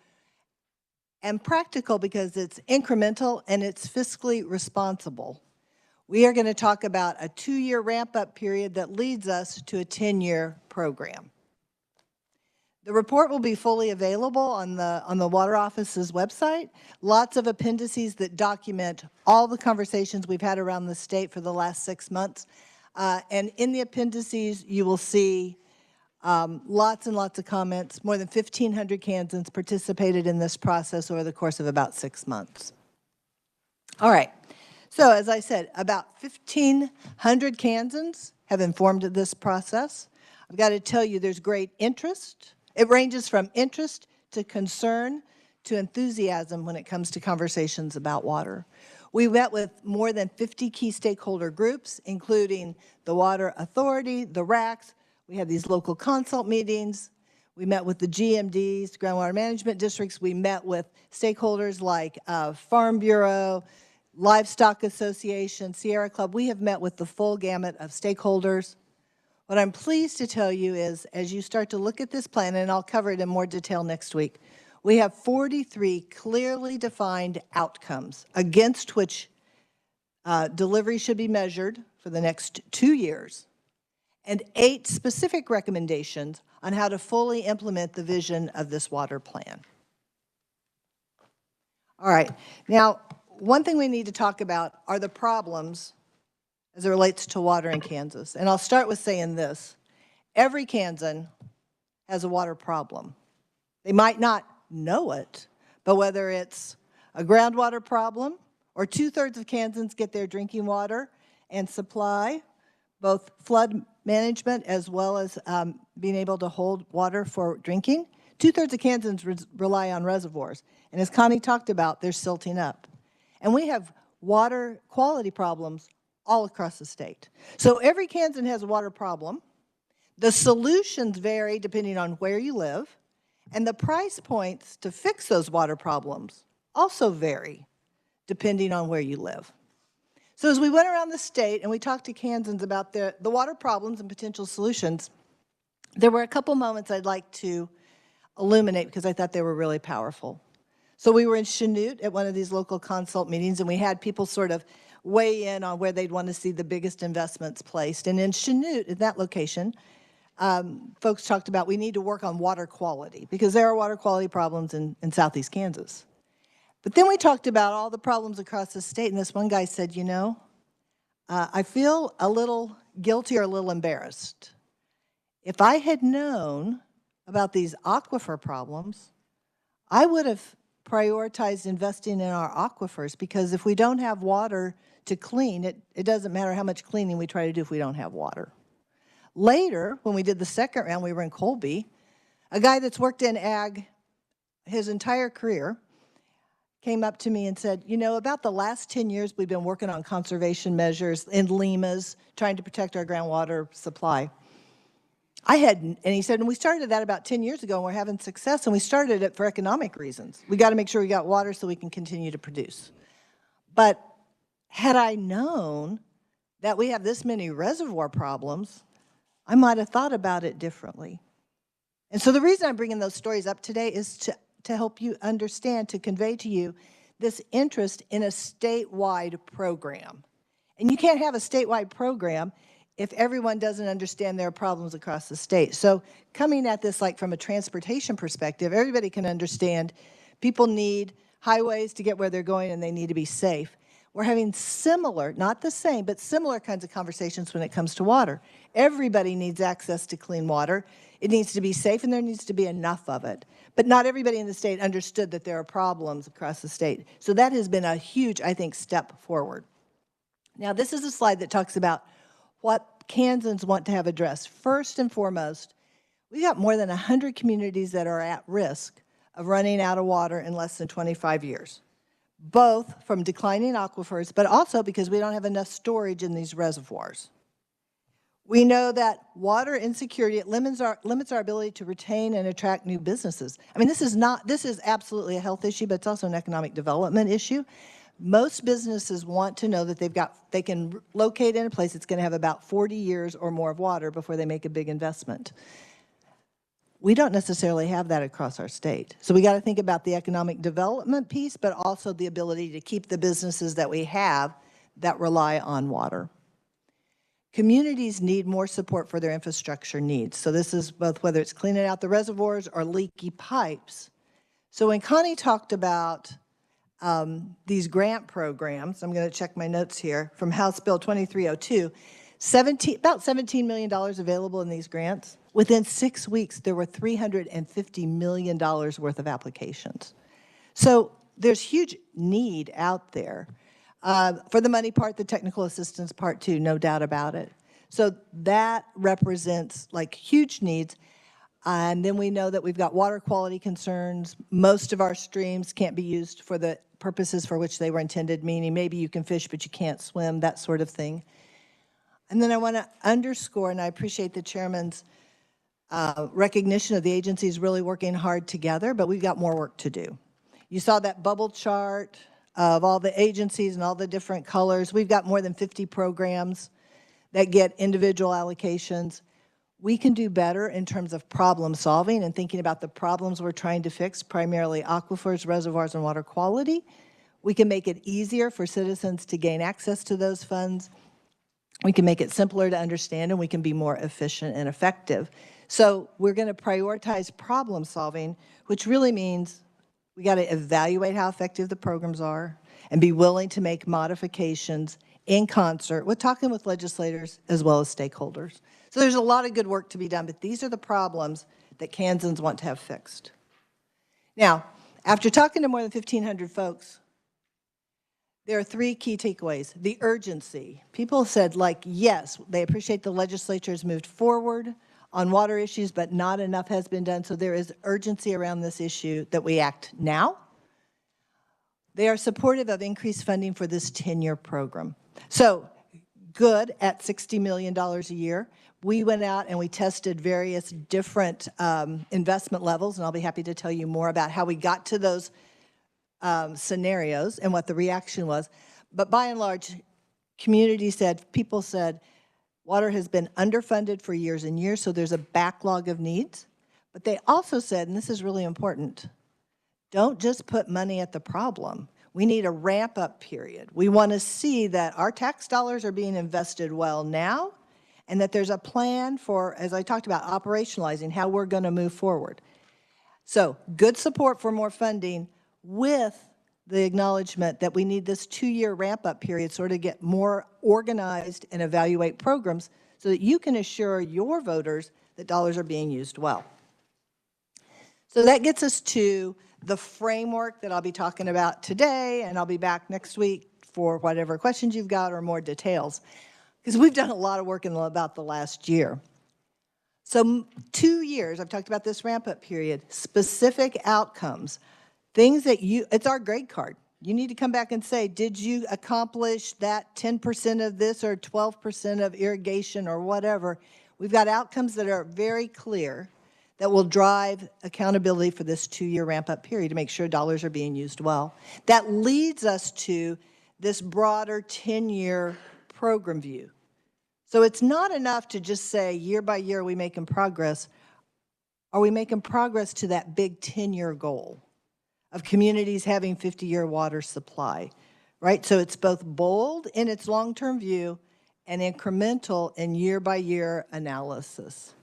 and practical because it's incremental and it's fiscally responsible. We are going to talk about a 2-year ramp-up period that leads us to a 10-year program. The report will be fully available on the Water Office's website. Lots of appendices that document all the conversations we've had around the state for the last 6 months. And in the appendices, you will see lots and lots of comments. More than 1,500 Kansans participated in this process over the course of about 6 months. All right. So as I said, about 1,500 Kansans have informed of this process. I've got to tell you there's great interest. It ranges from interest to concern to enthusiasm when it comes to conversations about water. We met with more than 50 key stakeholder groups, including the Water Authority, the RACs. We had these local consult meetings. We met with the GMDs, groundwater management districts. We met with stakeholders like Farm Bureau, Livestock Association, Sierra Club. We have met with the full gamut of stakeholders. What I'm pleased to tell you is, as you start to look at this plan, and I'll cover it in more detail next week, we have 43 clearly defined outcomes against which delivery should be measured for the next 2 years, and 8 specific recommendations on how to fully implement the vision of this water plan. All right, now, one thing we need to talk about are the problems as it relates to water in Kansas. And I'll start with saying this. Every Kansan has a water problem. They might not know it, but whether it's a groundwater problem, or 2/3 of Kansans get their drinking water and supply, both flood management as well as being able to hold water for drinking. 2/3 of Kansans rely on reservoirs. And as Connie talked about, they're silting up. And we have water quality problems all across the state. So every Kansan has a water problem. The solutions vary depending on where you live, and the price points to fix those water problems also vary depending on where you live. So as we went around the state and we talked to Kansans about the water problems and potential solutions, there were a couple moments I'd like to illuminate because I thought they were really powerful. So we were in Chanute at one of these local consult meetings, and we had people sort of weigh in on where they'd want to see the biggest investments placed. And in Chanute, at that location, folks talked about we need to work on water quality because there are water quality problems in southeast Kansas. But then we talked about all the problems across the state, and this one guy said, you know, I feel a little guilty or a little embarrassed. If I had known about these aquifer problems, I would have prioritized investing in our aquifers, because if we don't have water to clean, it doesn't matter how much cleaning we try to do if we don't have water. Later, when we did the second round, we were in Colby. A guy that's worked in ag his entire career came up to me and said, you know, about the last 10 years, we've been working on conservation measures in LEMAs, trying to protect our groundwater supply. And he said, and we started that about 10 years ago, and we're having success, and we started it for economic reasons. We got to make sure we got water so we can continue to produce. But had I known that we have this many reservoir problems, I might have thought about it differently. And so the reason I'm bringing those stories up today is to help you understand, to convey to you this interest in a statewide program. And you can't have a statewide program if everyone doesn't understand there are problems across the state. So coming at this like from a transportation perspective, everybody can understand people need highways to get where they're going, and they need to be safe. We're having similar, not the same, but similar kinds of conversations when it comes to water. Everybody needs access to clean water. It needs to be safe, and there needs to be enough of it. But not everybody in the state understood that there are problems across the state. So that has been a huge, I think, step forward. Now, this is a slide that talks about what Kansans want to have addressed. First and foremost, we got more than 100 communities that are at risk of running out of water in less than 25 years, both from declining aquifers, but also because we don't have enough storage in these reservoirs. We know that water insecurity, it limits our ability to retain and attract new businesses. I mean, this is absolutely a health issue, but it's also an economic development issue. Most businesses want to know that they can locate in a place that's going to have about 40 years or more of water before they make a big investment. We don't necessarily have that across our state. So we got to think about the economic development piece, but also the ability to keep the businesses that we have that rely on water. Communities need more support for their infrastructure needs. So this is both whether it's cleaning out the reservoirs or leaky pipes. So when Connie talked about these grant programs, I'm going to check my notes here, from House Bill 2302, about $17 million available in these grants. Within 6 weeks, there were $350 million worth of applications. So there's huge need out there. For the money part, the technical assistance part too, no doubt about it. So that represents like huge needs. And then we know that we've got water quality concerns. Most of our streams can't be used for the purposes for which they were intended, meaning maybe you can fish but you can't swim, that sort of thing. And then I want to underscore, and I appreciate the chairman's recognition of the agencies really working hard together, but we've got more work to do. You saw that bubble chart of all the agencies and all the different colors. We've got more than 50 programs that get individual allocations. We can do better in terms of problem solving and thinking about the problems we're trying to fix, primarily aquifers, reservoirs, and water quality. We can make it easier for citizens to gain access to those funds. We can make it simpler to understand, and we can be more efficient and effective. So we're going to prioritize problem solving, which really means we got to evaluate how effective the programs are and be willing to make modifications in concert with talking with legislators as well as stakeholders. So there's a lot of good work to be done, but these are the problems that Kansans want to have fixed. Now, after talking to more than 1,500 folks, there are three key takeaways. The urgency. People said, like, yes, they appreciate the legislature has moved forward on water issues, but not enough has been done. So there is urgency around this issue that we act now. They are supportive of increased funding for this 10-year program. So good at $60 million a year. We went out and we tested various different investment levels, and I'll be happy to tell you more about how we got to those scenarios and what the reaction was. But by and large, people said, water has been underfunded for years and years, so there's a backlog of needs. But they also said, and this is really important, don't just put money at the problem. We need a ramp-up period. We want to see that our tax dollars are being invested well now, and that there's a plan for, as I talked about, operationalizing how we're going to move forward. So good support for more funding with the acknowledgement that we need this 2-year ramp-up period sort of get more organized and evaluate programs so that you can assure your voters that dollars are being used well. So that gets us to the framework that I'll be talking about today, and I'll be back next week for whatever questions you've got or more details, because we've done a lot of work in about the last year. So 2 years, I've talked about this ramp-up period, specific outcomes, things that it's our grade card. You need to come back and say, did you accomplish that 10% of this or 12% of irrigation or whatever? We've got outcomes that are very clear that will drive accountability for this 2-year ramp-up period to make sure dollars are being used well. That leads us to this broader 10-year program view. So it's not enough to just say year by year are we making progress. Are we making progress to that big 10-year goal of communities having 50-year water supply, right? So it's both bold in its long-term view and incremental in year-by-year analysis.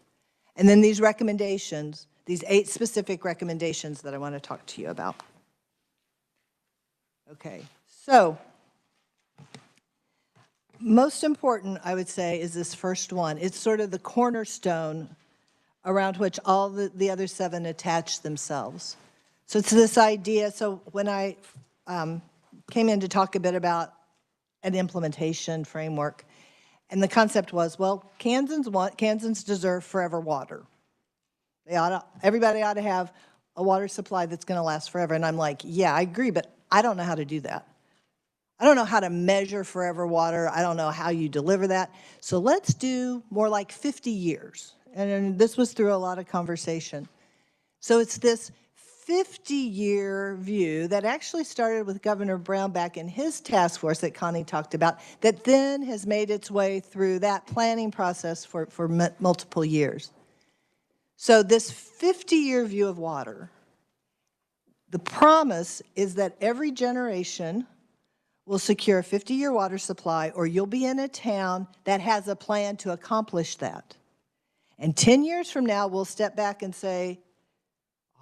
And then these recommendations, these 8 specific recommendations that I want to talk to you about. Okay, so most important, I would say, is this first one. It's sort of the cornerstone around which all the other 7 attach themselves. So it's this idea, so when I came in to talk a bit about an implementation framework, and the concept was, well, Kansans deserve forever water. Everybody ought to have a water supply that's going to last forever. And I'm like, yeah, I agree, but I don't know how to do that. I don't know how to measure forever water. I don't know how you deliver that. So let's do more like 50 years. And this was through a lot of conversation. So it's this 50-year view that actually started with Governor Brown back in his task force that Connie talked about, that then has made its way through that planning process for multiple years. So this 50-year view of water, the promise is that every generation will secure a 50-year water supply, or you'll be in a town that has a plan to accomplish that. And 10 years from now, we'll step back and say,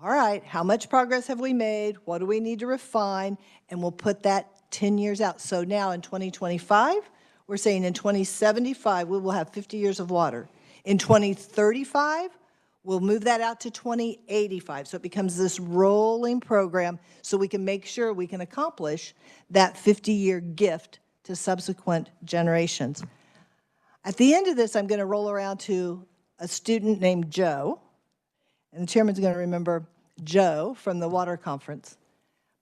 all right, how much progress have we made? What do we need to refine? And we'll put that 10 years out. So now in 2025, we're saying in 2075, we will have 50 years of water. In 2035, we'll move that out to 2085. So it becomes this rolling program so we can make sure we can accomplish that 50-year gift to subsequent generations. At the end of this, I'm going to roll around to a student named Joe. And the chairman's going to remember Joe from the water conference.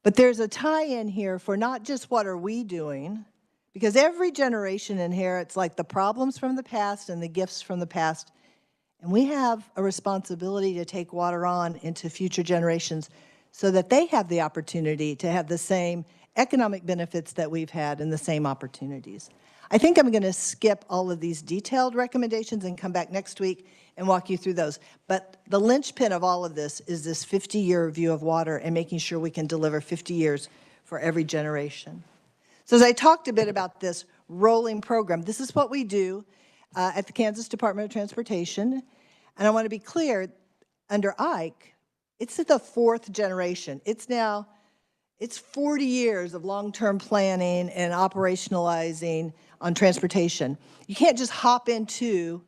But there's a tie-in here for not just what are we doing, because every generation inherits like the problems from the past and the gifts from the past. And we have a responsibility to take water on into future generations so that they have the opportunity to have the same economic benefits that we've had and the same opportunities. I think I'm going to skip all of these detailed recommendations and come back next week and walk you through those. But the linchpin of all of this is this 50-year view of water and making sure we can deliver 50 years for every generation. So as I talked a bit about this rolling program, this is what we do at the Kansas Department of Transportation. And I want to be clear, under Ike, it's the 4th generation. It's 40 years of long-term planning and operationalizing on transportation. You can't just hop into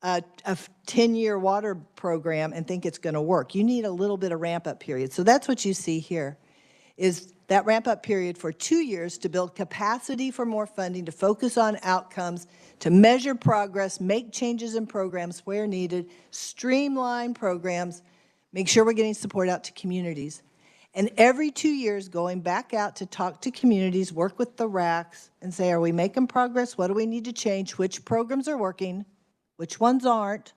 a 10-year water program and think it's going to work. You need a little bit of ramp-up period. So that's what you see here, is that ramp-up period for 2 years to build capacity for more funding, to focus on outcomes, to measure progress, make changes in programs where needed, streamline programs, make sure we're getting support out to communities. And every 2 years, going back out to talk to communities, work with the RACs, and say, are we making progress? What do we need to change? Which programs are working? Which ones aren't?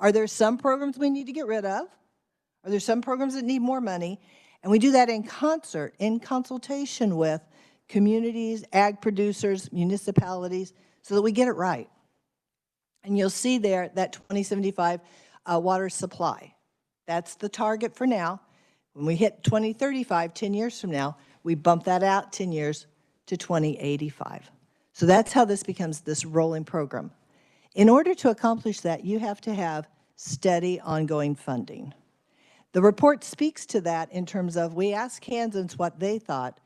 Are there some programs we need to get rid of? Are there some programs that need more money? And we do that in concert, in consultation with communities, ag producers, municipalities, so that we get it right. And you'll see there that 2075 water supply. That's the target for now. When we hit 2035, 10 years from now, we bump that out 10 years to 2085. So that's how this becomes this rolling program. In order to accomplish that, you have to have steady, ongoing funding. The report speaks to that in terms of, we asked Kansans what they thought.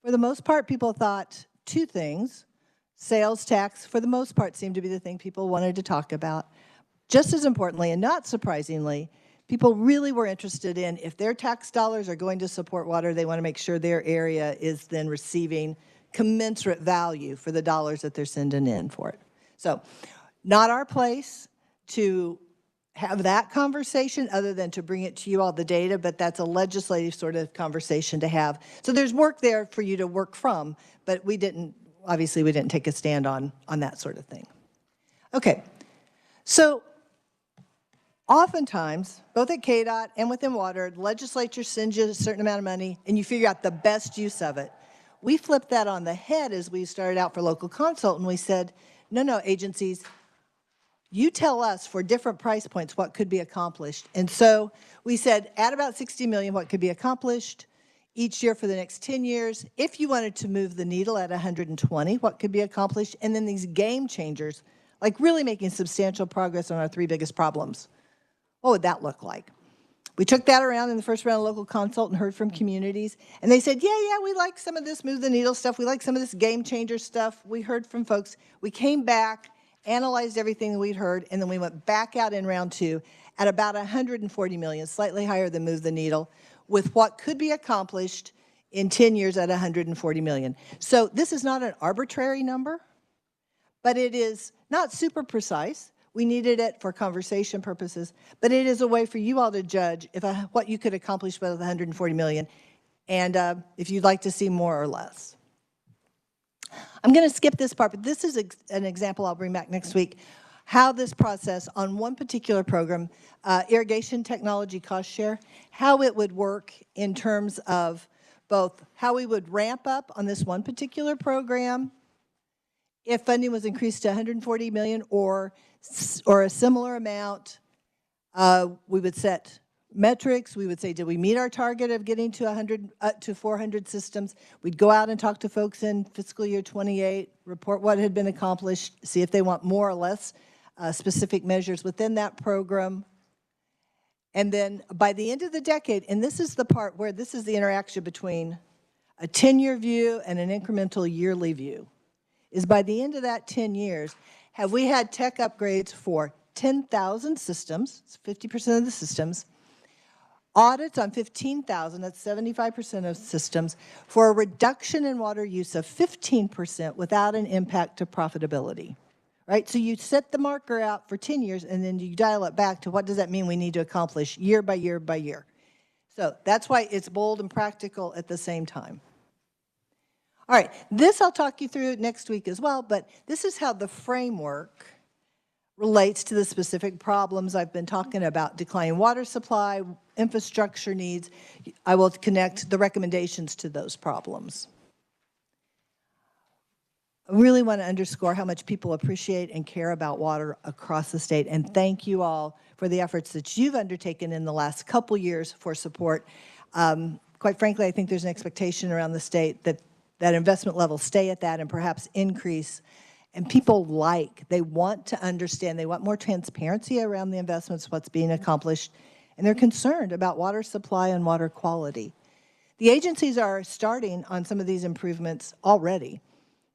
For the most part, people thought two things. Sales tax, for the most part, seemed to be the thing people wanted to talk about. Just as importantly, and not surprisingly, people really were interested in, if their tax dollars are going to support water, they want to make sure their area is then receiving commensurate value for the dollars that they're sending in for it. So, not our place to have that conversation other than to bring it to you all the data, but that's a legislative sort of conversation to have. So there's work there for you to work from, but obviously we didn't take a stand on that sort of thing. Okay, so oftentimes, both at KDOT and within water, the legislature sends you a certain amount of money and you figure out the best use of it. We flipped that on the head as we started out for local consult, and we said, no, agencies, you tell us for different price points what could be accomplished. And so we said, at about 60 million, what could be accomplished each year for the next 10 years. If you wanted to move the needle at 120, what could be accomplished? And then these game changers, like really making substantial progress on our three biggest problems. What would that look like? We took that around in the first round of local consult and heard from communities. And they said, yeah, we like some of this move the needle stuff. We like some of this game changer stuff. We heard from folks. We came back, analyzed everything that we'd heard, and then we went back out in round two at about 140 million, slightly higher than move the needle, with what could be accomplished in 10 years at 140 million. So this is not an arbitrary number, but it is not super precise. We needed it for conversation purposes, but it is a way for you all to judge what you could accomplish with 140 million, and if you'd like to see more or less. I'm going to skip this part, but this is an example I'll bring back next week, how this process on one particular program, irrigation technology cost share, how it would work in terms of both how we would ramp up on this one particular program if funding was increased to 140 million or a similar amount. We would set metrics. We would say, did we meet our target of getting to 100 to 400 systems? We'd go out and talk to folks in fiscal year 28, report what had been accomplished, see if they want more or less specific measures within that program. And then by the end of the decade, and this is the part where this is the interaction between a 10-year view and an incremental yearly view, is by the end of that 10 years, have we had tech upgrades for 10,000 systems, it's 50% of the systems, audits on 15,000, that's 75% of systems, for a reduction in water use of 15% without an impact to profitability, right? So you set the marker out for 10 years and then you dial it back to what does that mean we need to accomplish year by year by year. So that's why it's bold and practical at the same time. All right, this I'll talk you through next week as well, but this is how the framework relates to the specific problems I've been talking about: declining water supply, infrastructure needs. I will connect the recommendations to those problems. I really want to underscore how much people appreciate and care about water across the state, and thank you all for the efforts that you've undertaken in the last couple years for support. Quite frankly, I think there's an expectation around the state that investment levels stay at that and perhaps increase. And people they want to understand, they want more transparency around the investments, what's being accomplished, and they're concerned about water supply and water quality. The agencies are starting on some of these improvements already,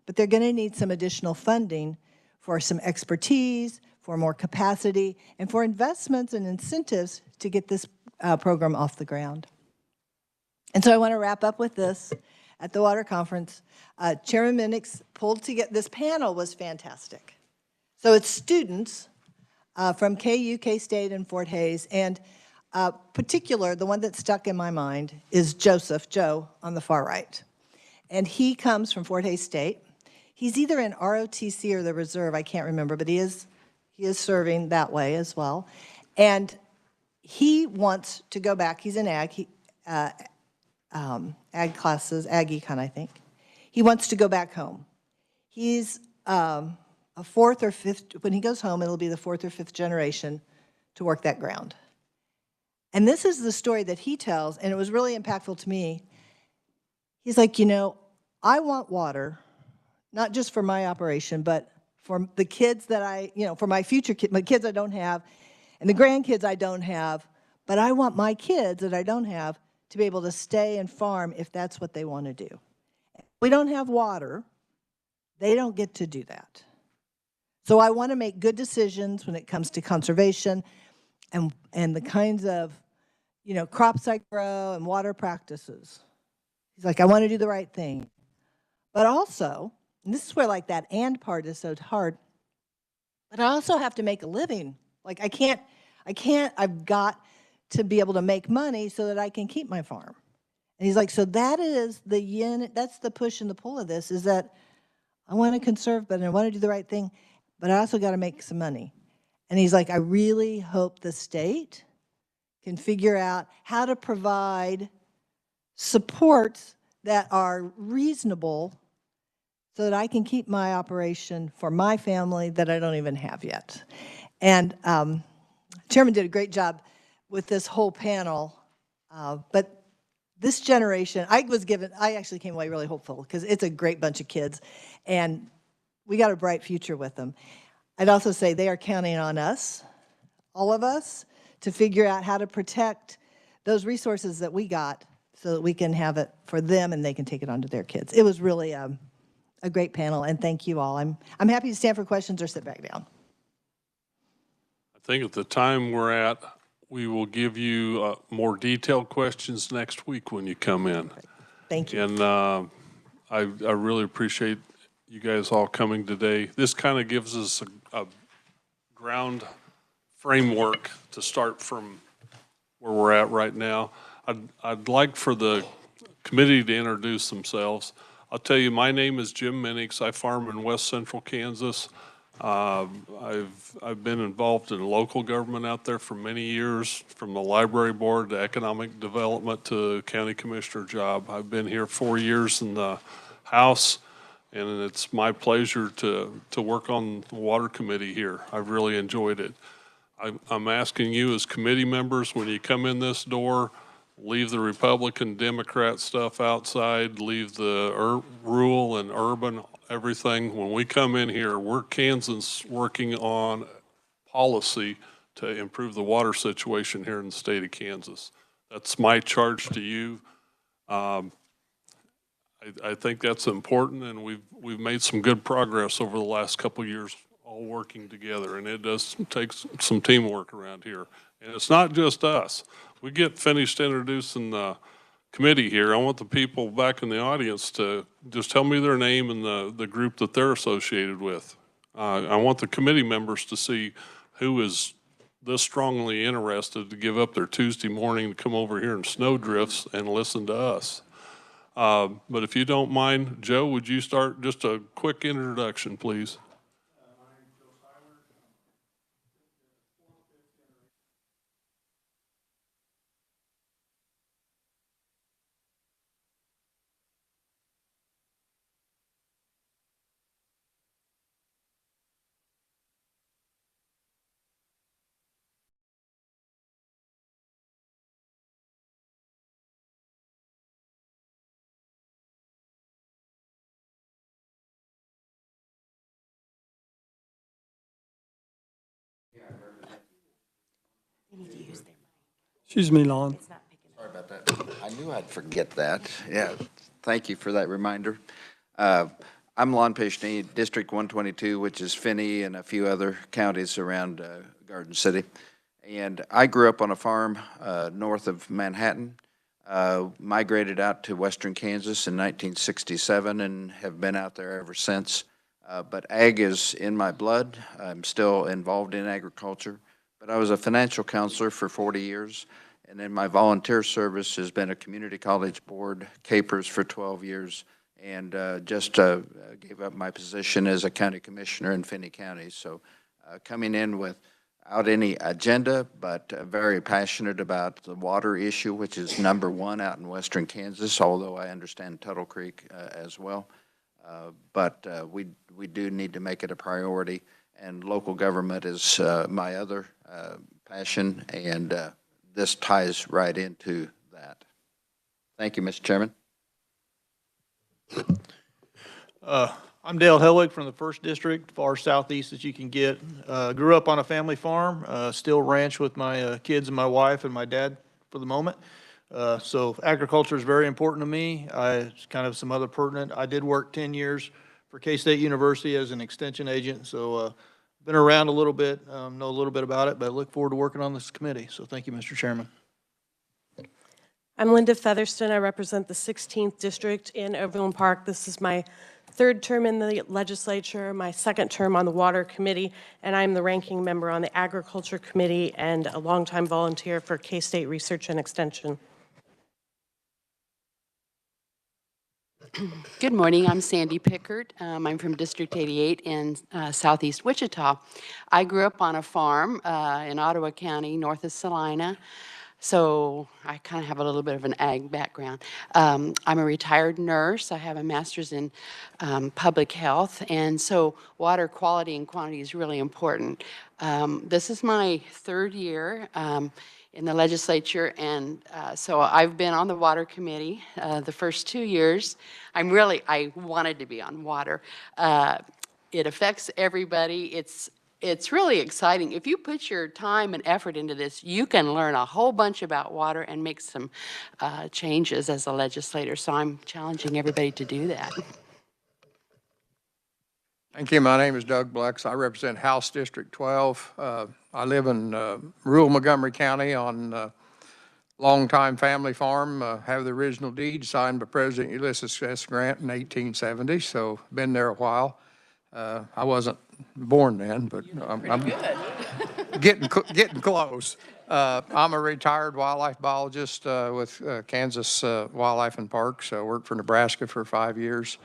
but they're going to need some additional funding for some expertise, for more capacity, and for investments and incentives to get this program off the ground. And so I want to wrap up with this. At the water conference, Chairman Minix pulled together, this panel was fantastic. So it's students from KU, K-State, and Fort Hays, and particular, the one that stuck in my mind is Joe, on the far right. And he comes from Fort Hays State. He's either in ROTC or the reserve, I can't remember, but he is serving that way as well. And he wants to go back, he's in ag, ag classes, ag econ, I think. He wants to go back home. He's a fourth or fifth, when he goes home, it'll be the fourth or fifth generation to work that ground. And this is the story that he tells, and it was really impactful to me. He's like, you know, I want water, not just for my operation, but for the kids that for my future kids, my kids I don't have, and the grandkids I don't have, but I want my kids that I don't have to be able to stay and farm if that's what they want to do. If we don't have water, they don't get to do that. So I want to make good decisions when it comes to conservation and the kinds of, crops I grow and water practices. He's like, I want to do the right thing. But also, and this is where like that and part is so hard, but I also have to make a living. Like I've got to be able to make money so that I can keep my farm. And he's like, so that is the yin, that's the push and the pull of this, is that I want to conserve, but I want to do the right thing, but I also got to make some money. And he's like, I really hope the state can figure out how to provide supports that are reasonable so that I can keep my operation for my family that I don't even have yet. And Chairman did a great job with this whole panel, but this generation, I actually came away really hopeful because it's a great bunch of kids and we got a bright future with them. I'd also say they are counting on us, all of us, to figure out how to protect those resources that we got so that we can have it for them and they can take it on to their kids. It was really a great panel, and thank you all. I'm happy to stand for questions or sit back down. I think at the time we're at, we will give you more detailed questions next week when you come in. Thank you. And I really appreciate you guys all coming today. This kind of gives us a ground framework to start from where we're at right now. I'd like for the committee to introduce themselves. I'll tell you, my name is Jim Minix. I farm in West Central Kansas. I've been involved in local government out there for many years, from the library board to economic development to county commissioner job. I've been here 4 years in the House, and it's my pleasure to work on the water committee here. I've really enjoyed it. I'm asking you as committee members, when you come in this door, leave the Republican, Democrat stuff outside, leave the rural and urban, everything. When we come in here, we're Kansans working on policy to improve the water situation here in the state of Kansas. That's my charge to you. I think that's important, and we've made some good progress over the last couple of years, all working together, and it does take some teamwork around here. And it's not just us. We get finished introducing the committee here. I want the people back in the audience to just tell me their name and the group that they're associated with. I want the committee members to see who is this strongly interested to give up their Tuesday morning to come over here in snow drifts and listen to us. But if you don't mind, Joe, would you start just a quick introduction, please? Excuse me, Lon. Sorry about that. I knew I'd forget that. Yeah, thank you for that reminder. I'm Lon Pishney, District 122, which is Finney and a few other counties around Garden City. And I grew up on a farm north of Manhattan. Migrated out to western Kansas in 1967 and have been out there ever since. But ag is in my blood. I'm still involved in agriculture. But I was a financial counselor for 40 years. And then my volunteer service has been a community college board, CAPERS for 12 years, and just gave up my position as a county commissioner in Finney County. So coming in without any agenda, but very passionate about the water issue, which is #1 out in western Kansas, although I understand Tuttle Creek as well. But we do need to make it a priority, and local government is my other passion, and this ties right into that. Thank you, Mr. Chairman. I'm Dale Helwig from the 1st District, far southeast as you can get. Grew up on a family farm, still ranch with my kids and my wife and my dad for the moment. So agriculture is very important to me. It's kind of some other pertinent. I did work 10 years for K-State University as an extension agent, so been around a little bit, know a little bit about it, but look forward to working on this committee. So thank you, Mr. Chairman. I'm Linda Featherston. I represent the 16th District in Overland Park. This is my 3rd term in the legislature, my 2nd term on the Water Committee, and I'm the ranking member on the Agriculture Committee and a longtime volunteer for K-State Research and Extension. Good morning, I'm Sandy Pickard. I'm from District 88 in southeast Wichita. I grew up on a farm in Ottawa County, north of Salina, so I kind of have a little bit of an ag background. I'm a retired nurse. I have a master's in public health, and so water quality and quantity is really important. This is my 3rd year in the legislature, and so I've been on the Water Committee the first 2 years. I wanted to be on water. It affects everybody. It's really exciting. If you put your time and effort into this, you can learn a whole bunch about water and make some changes as a legislator, so I'm challenging everybody to do that. Thank you. My name is Doug Blex. I represent House District 12. I live in rural Montgomery County on a longtime family farm. Have the original deed signed by President Ulysses S. Grant in 1870, so been there a while. I wasn't born then, but I'm getting close. I'm a retired wildlife biologist with Kansas Wildlife and Parks. I worked for Nebraska for 5 years.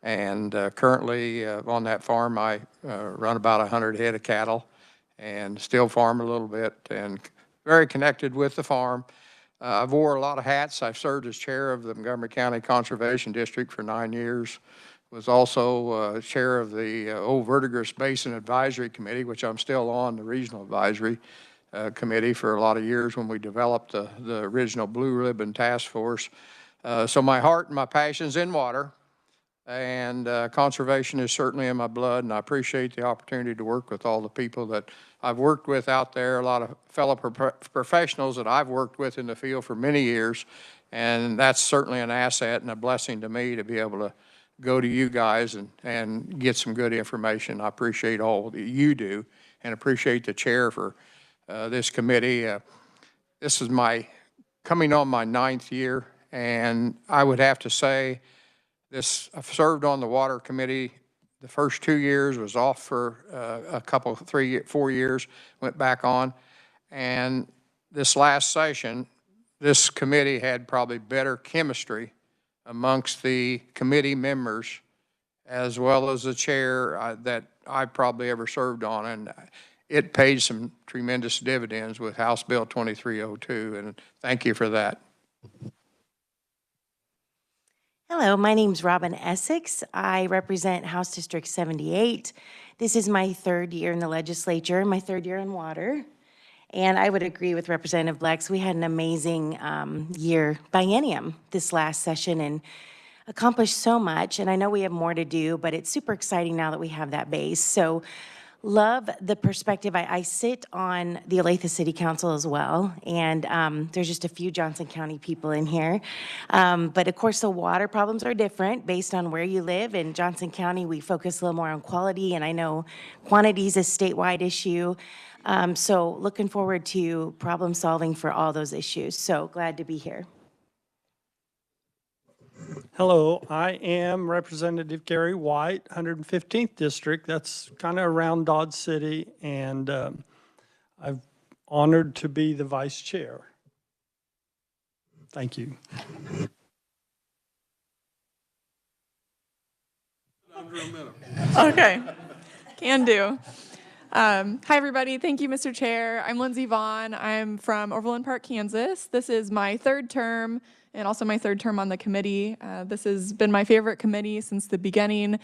And currently on that farm, I run about 100 head of cattle and still farm a little bit and very connected with the farm. I've wore a lot of hats. I've served as chair of the Montgomery County Conservation District for 9 years. Was also chair of the Old Verdigris Basin Advisory Committee, which I'm still on, the Regional Advisory Committee for a lot of years when we developed the original Blue Ribbon Task Force. So my heart and my passion's in water. And conservation is certainly in my blood, and I appreciate the opportunity to work with all the people that I've worked with out there, a lot of fellow professionals that I've worked with in the field for many years, and that's certainly an asset and a blessing to me to be able to go to you guys and get some good information. I appreciate all that you do and appreciate the chair for this committee. This is coming on my 9th year, and I would have to say, I've served on the Water Committee. The first 2 years, was off for a couple, 4 years, went back on. And this last session, this committee had probably better chemistry amongst the committee members as well as the chair that I probably ever served on. And it paid some tremendous dividends with House Bill 2302, and thank you for that. Hello, my name's Robin Essex. I represent House District 78. This is my 3rd year in the legislature, my 3rd year in water. And I would agree with Representative Blex. We had an amazing biennium this last session and accomplished so much. And I know we have more to do, but it's super exciting now that we have that base. So love the perspective. I sit on the Olathe City Council as well, and there's just a few Johnson County people in here. But of course, the water problems are different based on where you live. In Johnson County, we focus a little more on quality, and I know quantity is a statewide issue. So looking forward to problem solving for all those issues. So glad to be here. Hello, I am Representative Gary White, 115th District. That's kind of around Dodge City, and I'm honored to be the vice chair. Thank you. Under a minute. Okay, can do. Hi, everybody. Thank you, Mr. Chair. I'm Lindsay Vaughn. I'm from Overland Park, Kansas. This is my third term and also my third term on the committee. This has been my favorite committee since the beginning.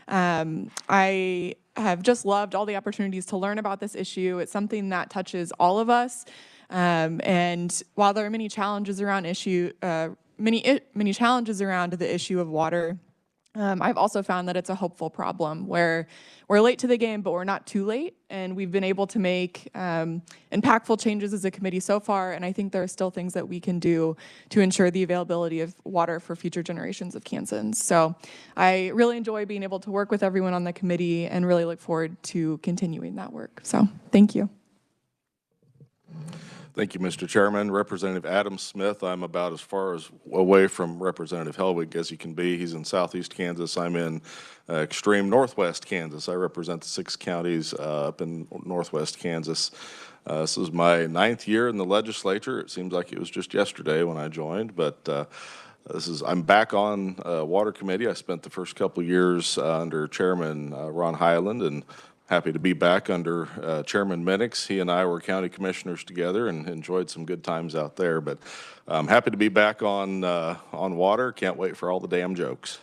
I have just loved all the opportunities to learn about this issue. It's something that touches all of us. And while there are many challenges around many challenges around the issue of water, I've also found that it's a hopeful problem where we're late to the game, but we're not too late. And we've been able to make impactful changes as a committee so far. And I think there are still things that we can do to ensure the availability of water for future generations of Kansans. So I really enjoy being able to work with everyone on the committee and really look forward to continuing that work. So thank you. Thank you, Mr. Chairman. Representative Adam Smith, I'm about as far as away from Representative Helwig as you can be. He's in southeast Kansas. I'm in extreme northwest Kansas. I represent the 6 counties up in northwest Kansas. This is my 9th year in the legislature. It seems like it was just yesterday when I joined, but I'm back on Water Committee. I spent the first couple years under Chairman Ron Highland, and happy to be back under Chairman Minix. He and I were county commissioners together and enjoyed some good times out there. But I'm happy to be back on water. Can't wait for all the damn jokes.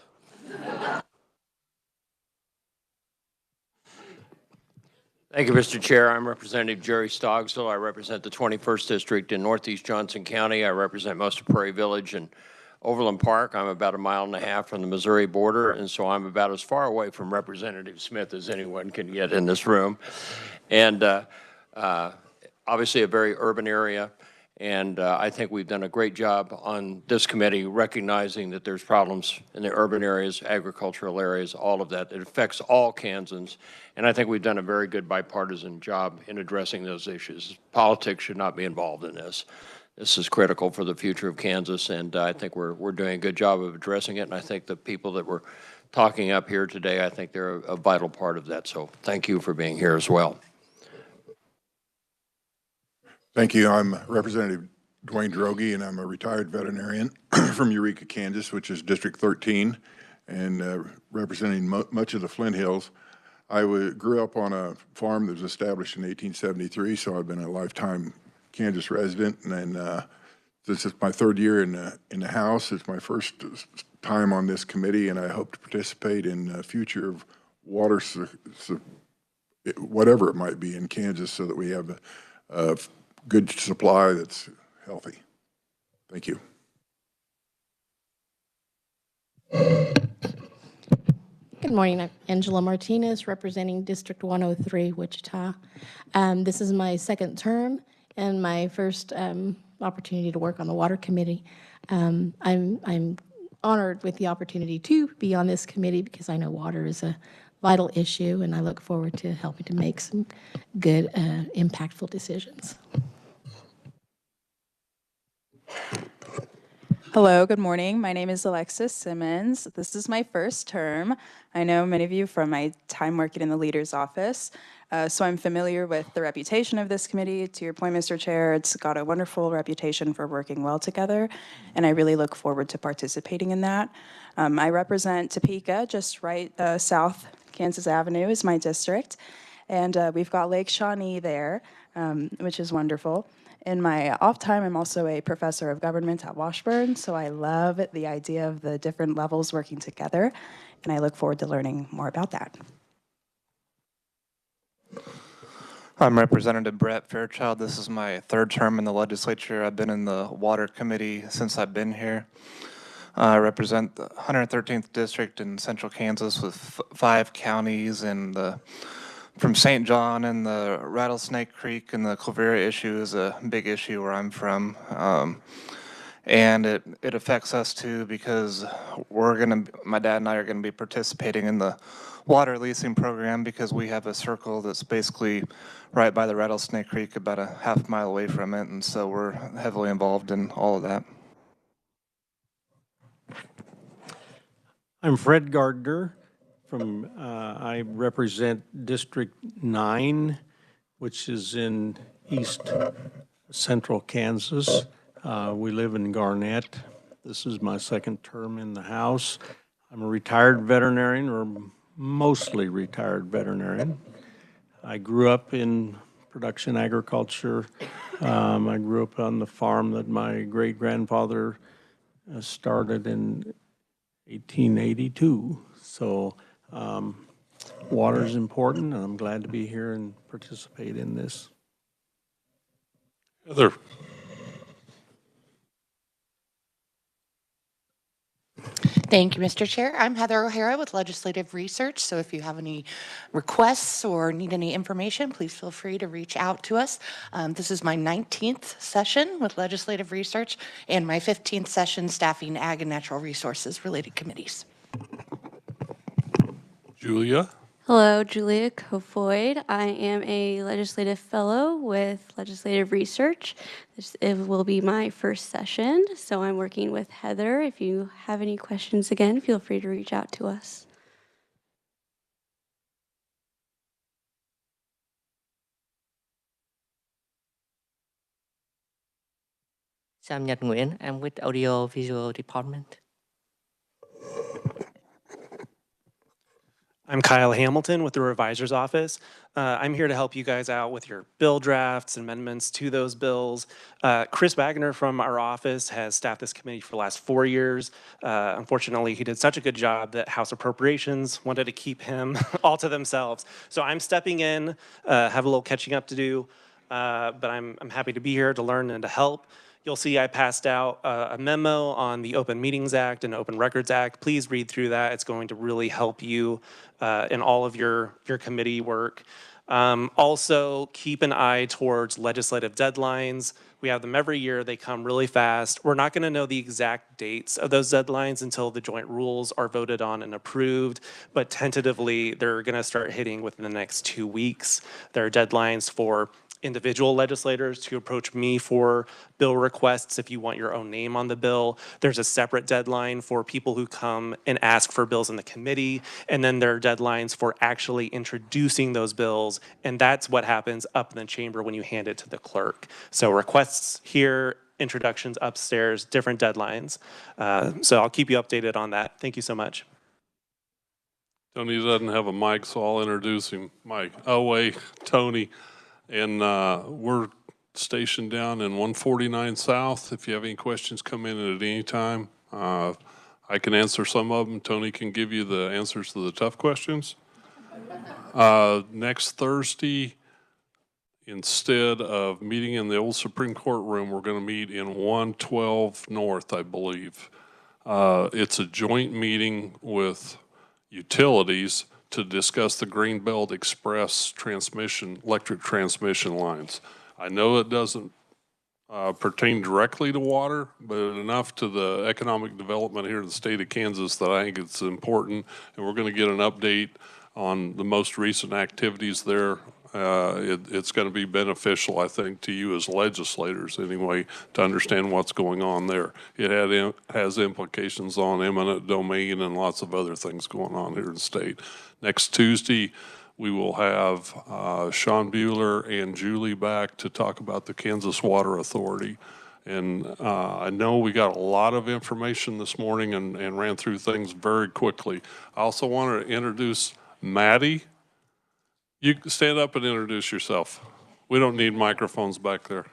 Thank you, Mr. Chair. I'm Representative Jerry Stogsville. I represent the 21st District in Northeast Johnson County. I represent most of Prairie Village and Overland Park. I'm about 1.5 miles from the Missouri border, and so I'm about as far away from Representative Smith as anyone can get in this room. And obviously a very urban area, and I think we've done a great job on this committee recognizing that there's problems in the urban areas, agricultural areas, all of that. It affects all Kansans, and I think we've done a very good bipartisan job in addressing those issues. Politics should not be involved in this. This is critical for the future of Kansas, and I think we're doing a good job of addressing it, and I think the people that were talking up here today, I think they're a vital part of that, so thank you for being here as well. Thank you. I'm Representative Dwayne Droege, and I'm a retired veterinarian from Eureka, Kansas, which is District 13, and representing much of the Flint Hills. I grew up on a farm that was established in 1873, so I've been a lifetime Kansas resident, and this is my 3rd year in the House. It's my first time on this committee, and I hope to participate in the future of water, whatever it might be in Kansas, so that we have a good supply that's healthy. Thank you. Good morning. I'm Angela Martinez, representing District 103, Wichita. This is my 2nd term and my first opportunity to work on the Water Committee. I'm honored with the opportunity to be on this committee because I know water is a vital issue, and I look forward to helping to make some good, impactful decisions. Hello, good morning. My name is Alexis Simmons. This is my first term. I know many of you from my time working in the leader's office, so I'm familiar with the reputation of this committee. To your point, Mr. Chair, it's got a wonderful reputation for working well together, and I really look forward to participating in that. I represent Topeka, just right south Kansas Avenue is my district, and we've got Lake Shawnee there, which is wonderful. In my off time, I'm also a professor of government at Washburn, so I love the idea of the different levels working together, and I look forward to learning more about that. I'm Representative Brett Fairchild. This is my 3rd term in the legislature. I've been in the Water Committee since I've been here. I represent the 113th District in Central Kansas with 5 counties, and from St. John and the Rattlesnake Creek and the Clovera issue is a big issue where I'm from. And it affects us too because my dad and I are gonna be participating in the water leasing program because we have a circle that's basically right by the Rattlesnake Creek, about a half mile away from it, and so we're heavily involved in all of that. I'm Fred Gardner from, I represent District 9, which is in east central Kansas. We live in Garnett. This is my second term in the House. I'm a retired veterinarian, or mostly retired veterinarian. I grew up in production agriculture. I grew up on the farm that my great-grandfather started in 1882. So water is important, and I'm glad to be here and participate in this. Heather. Thank you, Mr. Chair. I'm Heather O'Hara with Legislative Research. So if you have any requests or need any information, please feel free to reach out to us. This is my 19th session with Legislative Research and my 15th session staffing ag and natural resources related committees. Julia. Hello, Julia Kofoid. I am a legislative fellow with Legislative Research. It will be my first session, so I'm working with Heather. If you have any questions, again, feel free to reach out to us. Sam Nhật Nguyễn. I'm with Audio Visual Department. I'm Kyle Hamilton with the Revisor's Office. I'm here to help you guys out with your bill drafts, amendments to those bills. Chris Wagner from our office has staffed this committee for the last 4 years. Unfortunately, he did such a good job that House Appropriations wanted to keep him all to themselves. So I'm stepping in, have a little catching up to do, but I'm happy to be here to learn and to help. You'll see I passed out a memo on the Open Meetings Act and Open Records Act. Please read through that. It's going to really help you in all of your committee work. Also, keep an eye towards legislative deadlines. We have them every year. They come really fast. We're not going to know the exact dates of those deadlines until the joint rules are voted on and approved, but tentatively, they're going to start hitting within the next 2 weeks. There are deadlines for individual legislators to approach me for bill requests if you want your own name on the bill. There's a separate deadline for people who come and ask for bills in the committee, and then there are deadlines for actually introducing those bills, and that's what happens up in the chamber when you hand it to the clerk. So requests here, introductions upstairs, different deadlines. So I'll keep you updated on that. Thank you so much. Tony doesn't have a mic, so I'll introduce him. Mike. Oh, wait, Tony. And we're stationed down in 149 South. If you have any questions, come in at any time. I can answer some of them. Tony can give you the answers to the tough questions. Next Thursday, instead of meeting in the old Supreme Court room, we're going to meet in 112 North, I believe. It's a joint meeting with utilities to discuss the Greenbelt Express electric transmission lines. I know it doesn't pertain directly to water, but enough to the economic development here in the state of Kansas that I think it's important. And we're going to get an update on the most recent activities there. It's going to be beneficial, I think, to you as legislators anyway, to understand what's going on there. It has implications on eminent domain and lots of other things going on here in the state. Next Tuesday, we will have Sean Bueller and Julie back to talk about the Kansas Water Authority. And I know we got a lot of information this morning and ran through things very quickly. I also want to introduce Maddie. You stand up and introduce yourself. We don't need microphones back there.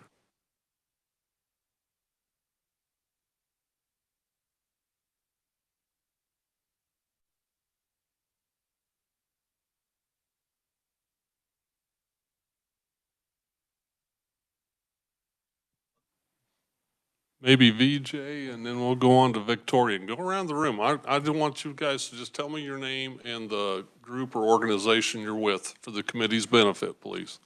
Maybe VJ, and then we'll go on to Victoria. And go around the room. I just want you guys to just tell me your name and the group or organization you're with for the committee's benefit, please.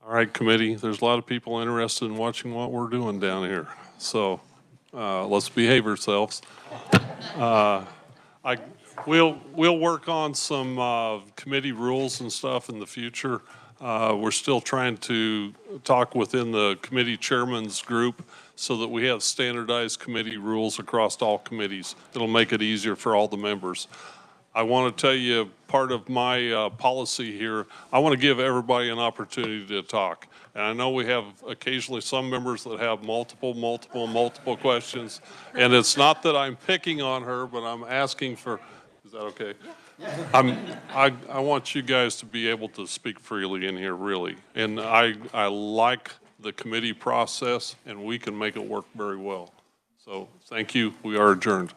All right, committee, there's a lot of people interested in watching what we're doing down here. So let's behave ourselves. We'll work on some committee rules and stuff in the future. We're still trying to talk within the committee chairman's group so that we have standardized committee rules across all committees. It'll make it easier for all the members. I want to tell you, part of my policy here, I want to give everybody an opportunity to talk. And I know we have occasionally some members that have multiple questions. And it's not that I'm picking on her, but I'm asking for, is that okay? I want you guys to be able to speak freely in here, really. And I like the committee process, and we can make it work very well. So thank you. We are adjourned.